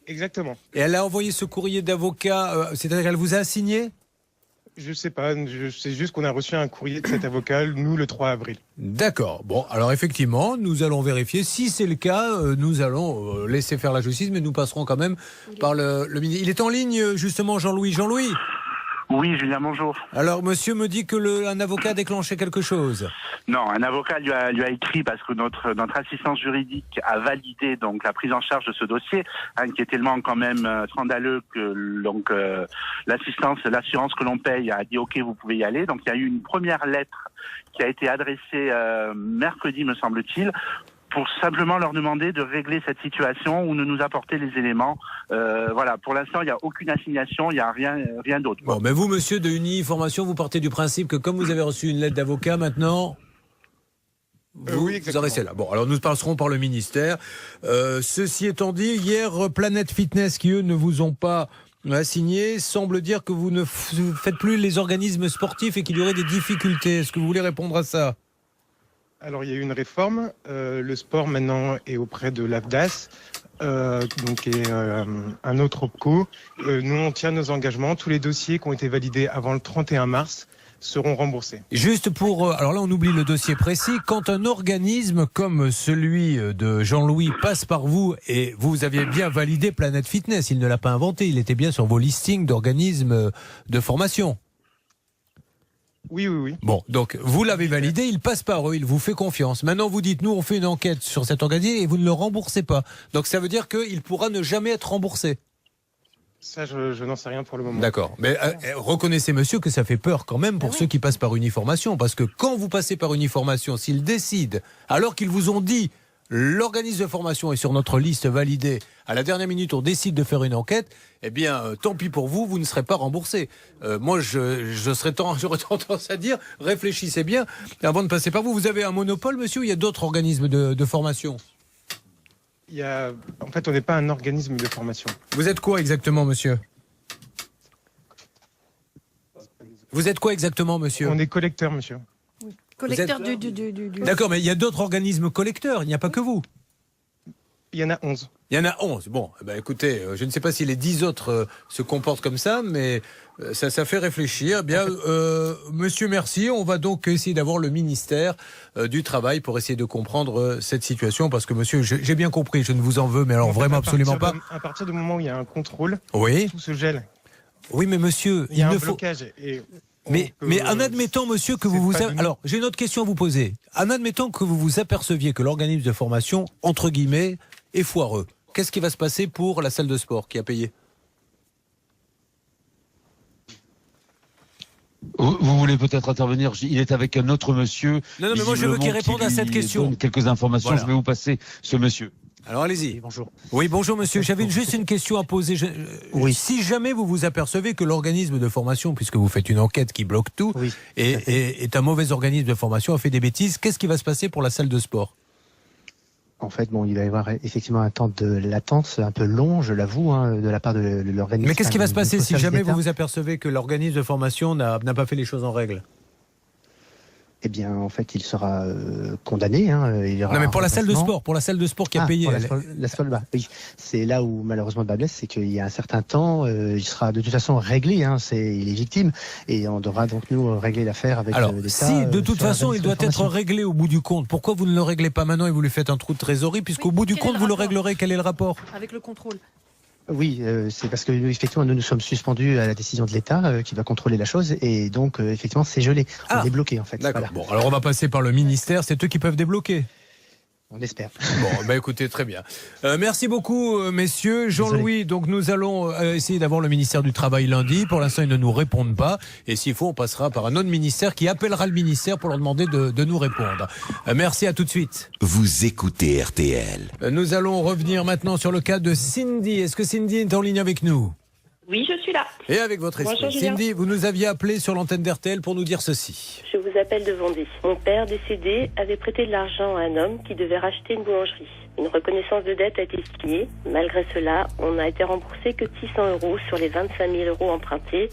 Exactement. Et elle a envoyé ce courrier d'avocat, c'est-à-dire qu'elle vous a assigné? Je sais pas, je sais juste qu'on a reçu un courrier de cet avocat, nous, le 3 avril. D'accord. Bon, alors effectivement, nous allons vérifier. Si c'est le cas, nous allons laisser faire la justice, mais nous passerons quand même par le ministre. Il est en ligne, justement, Jean-Louis. Jean-Louis? Oui, Julien, bonjour. Alors, monsieur me dit que un avocat a déclenché quelque chose. Non, un avocat lui a écrit parce que notre assistance juridique a validé donc la prise en charge de ce dossier, qui est tellement quand même scandaleux que donc l'assurance que l'on paye a dit OK, vous pouvez y aller. Donc il y a eu une première lettre qui a été adressée mercredi, me semble-t-il, pour simplement leur demander de régler cette situation ou de nous apporter les éléments. Voilà, pour l'instant, il n'y a aucune assignation, il n'y a rien d'autre. Bon, mais vous, monsieur de Uni Formation, vous partez du principe que comme vous avez reçu une lettre d'avocat maintenant... Vous en restez là. Bon, alors nous passerons par le ministère. Ceci étant dit, hier, Planète Fitness, qui eux ne vous ont pas assigné, semble dire que vous ne faites plus les organismes sportifs et qu'il y aurait des difficultés. Est-ce que vous voulez répondre à ça ? Alors, il y a eu une réforme. Le sport, maintenant, est auprès de l'AFDAS, donc est un autre OPCO. Nous, on tient nos engagements. Tous les dossiers qui ont été validés avant le 31 mars seront remboursés. Juste pour... alors là, on oublie le dossier précis. Quand un organisme comme celui de Jean-Louis passe par vous, et vous aviez bien validé Planète Fitness, il ne l'a pas inventé, il était bien sur vos listings d'organismes de formation. Oui. Bon, donc vous l'avez validé, il passe par eux, il vous fait confiance. Maintenant, vous dites, nous, on fait une enquête sur cet organisme et vous ne le remboursez pas. Donc ça veut dire qu'il pourra ne jamais être remboursé. Ça, je n'en sais rien pour le moment. D'accord. Mais reconnaissez, monsieur, que ça fait peur quand même pour ceux qui passent par Uniformation. Parce que quand vous passez par Uniformation, s'ils décident, alors qu'ils vous ont dit, l'organisme de formation est sur notre liste validée, à la dernière minute, on décide de faire une enquête, eh bien, tant pis pour vous, vous ne serez pas remboursé. Moi, j'aurais tendance à dire, réfléchissez bien avant de passer par vous. Vous avez un monopole, monsieur, ou il y a d'autres organismes de formation ? En fait, on n'est pas un organisme de formation. Vous êtes quoi exactement, monsieur ? Vous êtes quoi exactement, monsieur ? On est collecteur, monsieur. Collecteur du... D'accord, mais il y a d'autres organismes collecteurs, il n'y a pas que vous. Il y en a 11. Il y en a 11. Bon, écoutez, je ne sais pas si les 10 autres se comportent comme ça, mais ça fait réfléchir. Bien, monsieur, merci. On va donc essayer d'avoir le ministère du Travail pour essayer de comprendre cette situation. Parce que, monsieur, j'ai bien compris, je ne vous en veux, mais alors vraiment absolument pas. À partir du moment où il y a un contrôle, oui, tout se gèle. Oui, mais monsieur, il y a un blocage. Mais en admettant, monsieur, que vous vous... Alors, j'ai une autre question à vous poser. En admettant que vous vous aperceviez que l'organisme de formation, entre guillemets, est foireux, qu'est-ce qui va se passer pour la salle de sport qui a payé ? Vous voulez peut-être intervenir ? Il est avec un autre monsieur. Non, mais moi je veux qu'il réponde à cette question. Quelques informations, voilà. Je vais vous passer ce monsieur. Alors allez-y. Oui, bonjour. Oui, bonjour monsieur. J'avais juste une question à poser. Oui. Si jamais vous vous apercevez que l'organisme de formation, puisque vous faites une enquête qui bloque tout, est un mauvais organisme de formation, a fait des bêtises, qu'est-ce qui va se passer pour la salle de sport ? En fait, il va y avoir effectivement un temps de latence un peu long, je l'avoue, de la part de l'organisme. Mais qu'est-ce qui va se passer si jamais vous vous apercevez que l'organisme de formation n'a pas fait les choses en règle ? Eh bien, en fait, il sera condamné. Il y aura non, mais pour la salle de sport, qui a payé. La salle, oui. C'est là où malheureusement le bas blesse, c'est qu'il y a un certain temps, il sera de toute façon réglé. Il est victime, et on devra donc nous régler l'affaire avec l'État. Alors, si de toute façon il doit être réglé au bout du compte, pourquoi vous ne le réglez pas maintenant et vous lui faites un trou de trésorerie, puisqu'au bout du compte vous le réglerez ? Quel est le rapport ? Avec le contrôle. Oui, c'est parce que effectivement nous sommes suspendus à la décision de l'État qui va contrôler la chose, et donc effectivement c'est gelé, on est bloqué en fait. D'accord. Voilà. Bon, alors on va passer par le ministère, c'est eux qui peuvent débloquer. On espère. Bon, écoutez, très bien. Merci beaucoup, messieurs. Jean-Louis, donc nous allons essayer d'avoir le ministère du Travail lundi. Pour l'instant, ils ne nous répondent pas. Et s'il faut, on passera par un autre ministère qui appellera le ministère pour leur demander de nous répondre. Merci, à tout de suite. Vous écoutez RTL. Nous allons revenir maintenant sur le cas de Cindy. Est-ce que Cindy est en ligne avec nous ? Oui, je suis là. Et avec votre esprit. Bonjour, Cindy, vous nous aviez appelé sur l'antenne d'RTL pour nous dire ceci. Je vous appelle de Vendée. Mon père décédé avait prêté de l'argent à un homme qui devait racheter une boulangerie. Une reconnaissance de dette a été signée. Malgré cela, on n'a été remboursé que 600 € sur les 25 000 € empruntés.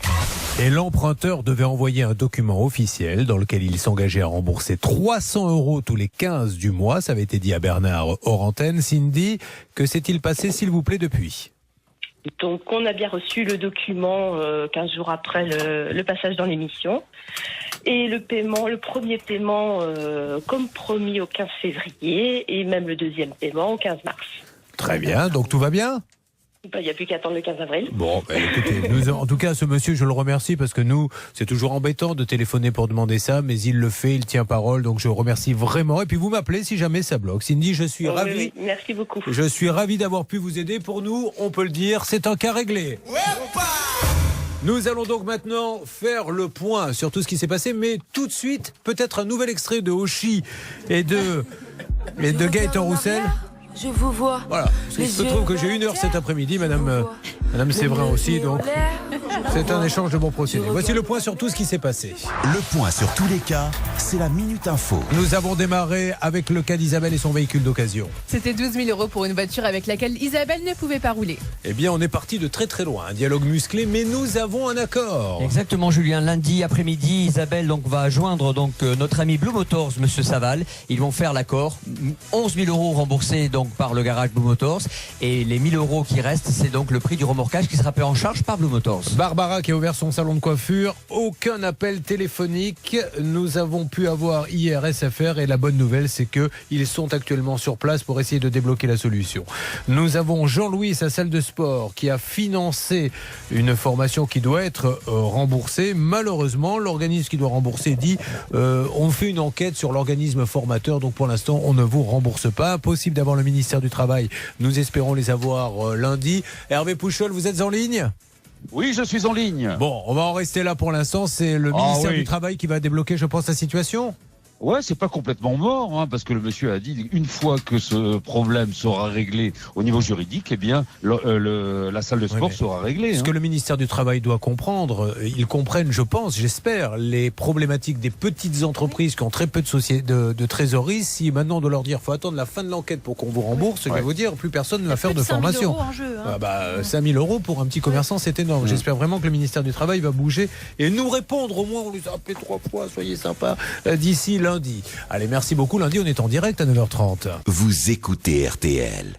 Et l'emprunteur devait envoyer un document officiel dans lequel il s'engageait à rembourser 300 € tous les 15 du mois. Ça avait été dit à Bernard hors antenne. Cindy, que s'est-il passé, s'il vous plaît, depuis ? Donc, on a bien reçu le document 15 jours après le passage dans l'émission. Et le premier paiement, comme promis, au 15 février, et même le deuxième paiement au 15 mars. Très bien, donc tout va bien ? Il n'y a plus qu'à attendre le 15 avril. Bon, écoutez, en tout cas, ce monsieur, je le remercie parce que nous, c'est toujours embêtant de téléphoner pour demander ça, mais il le fait, il tient parole, donc je remercie vraiment. Et puis vous m'appelez si jamais ça bloque. Cindy, je suis ravi. Oui, merci beaucoup. Je suis ravi d'avoir pu vous aider. Pour nous, on peut le dire, c'est un cas réglé. Nous allons donc maintenant faire le point sur tout ce qui s'est passé, mais tout de suite, peut-être un nouvel extrait de Oshi et de Gaëtan Roussel. Je vous vois. Voilà. Il se trouve que j'ai 1 heure cet après-midi, madame Non, mais c'est vrai aussi, donc c'est un échange de bons procédés. Voici le point sur tout ce qui s'est passé. Le point sur tous les cas, c'est la Minute Info. Nous avons démarré avec le cas d'Isabelle et son véhicule d'occasion. C'était 12 000 € pour une voiture avec laquelle Isabelle ne pouvait pas rouler. Eh bien, on est parti de très très loin. Un dialogue musclé, mais nous avons un accord. Exactement, Julien. Lundi après-midi, Isabelle donc va joindre notre ami Blue Motors, Monsieur Saval. Ils vont faire l'accord. 11 000 € remboursés donc par le garage Blue Motors, et les 1 000 € qui restent, c'est donc le prix du remorquage qui sera pris en charge par Blue Motors. Barbara qui a ouvert son salon de coiffure, aucun appel téléphonique. Nous avons pu avoir hier SFR, et la bonne nouvelle, c'est qu'ils sont actuellement sur place pour essayer de débloquer la solution. Nous avons Jean-Louis, sa salle de sport, qui a financé une formation qui doit être remboursée. Malheureusement, l'organisme qui doit rembourser dit on fait une enquête sur l'organisme formateur, donc pour l'instant on ne vous rembourse pas. Impossible d'avoir le ministère du Travail. Nous espérons les avoir lundi. Hervé Pouchol, vous êtes en ligne ? Oui, je suis en ligne. Bon, on va en rester là pour l'instant. C'est le ministère du Travail qui va débloquer, je pense, la situation. Ouais, c'est pas complètement mort, hein, parce que le monsieur a dit une fois que ce problème sera réglé au niveau juridique, eh bien, la salle de sport sera réglée. Ce que le ministère du Travail doit comprendre, ils comprennent, je pense, j'espère, les problématiques des petites entreprises qui ont très peu de trésorerie. Si maintenant on doit leur dire faut attendre la fin de l'enquête pour qu'on vous rembourse, je vais vous dire, plus personne ne va faire de formation. 5 000 € pour un petit commerçant, c'est énorme. J'espère vraiment que le ministère du Travail va bouger et nous répondre. Au moins, on les a appelés 3 fois, soyez sympas, d'ici lundi. Allez, merci beaucoup. Lundi, on est en direct à 9h30. Vous écoutez RTL.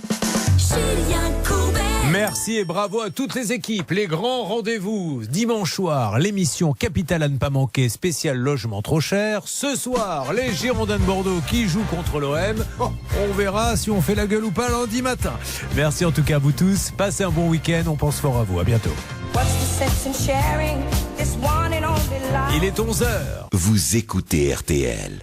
Merci et bravo à toutes les équipes. Les grands rendez-vous dimanche soir, l'émission Capitale à ne pas manquer, spécial logement trop cher. Ce soir, les Girondins de Bordeaux qui jouent contre l'OM. On verra si on fait la gueule ou pas lundi matin. Merci en tout cas à vous tous. Passez un bon week-end. On pense fort à vous. À bientôt. Il est 11h. Vous écoutez RTL.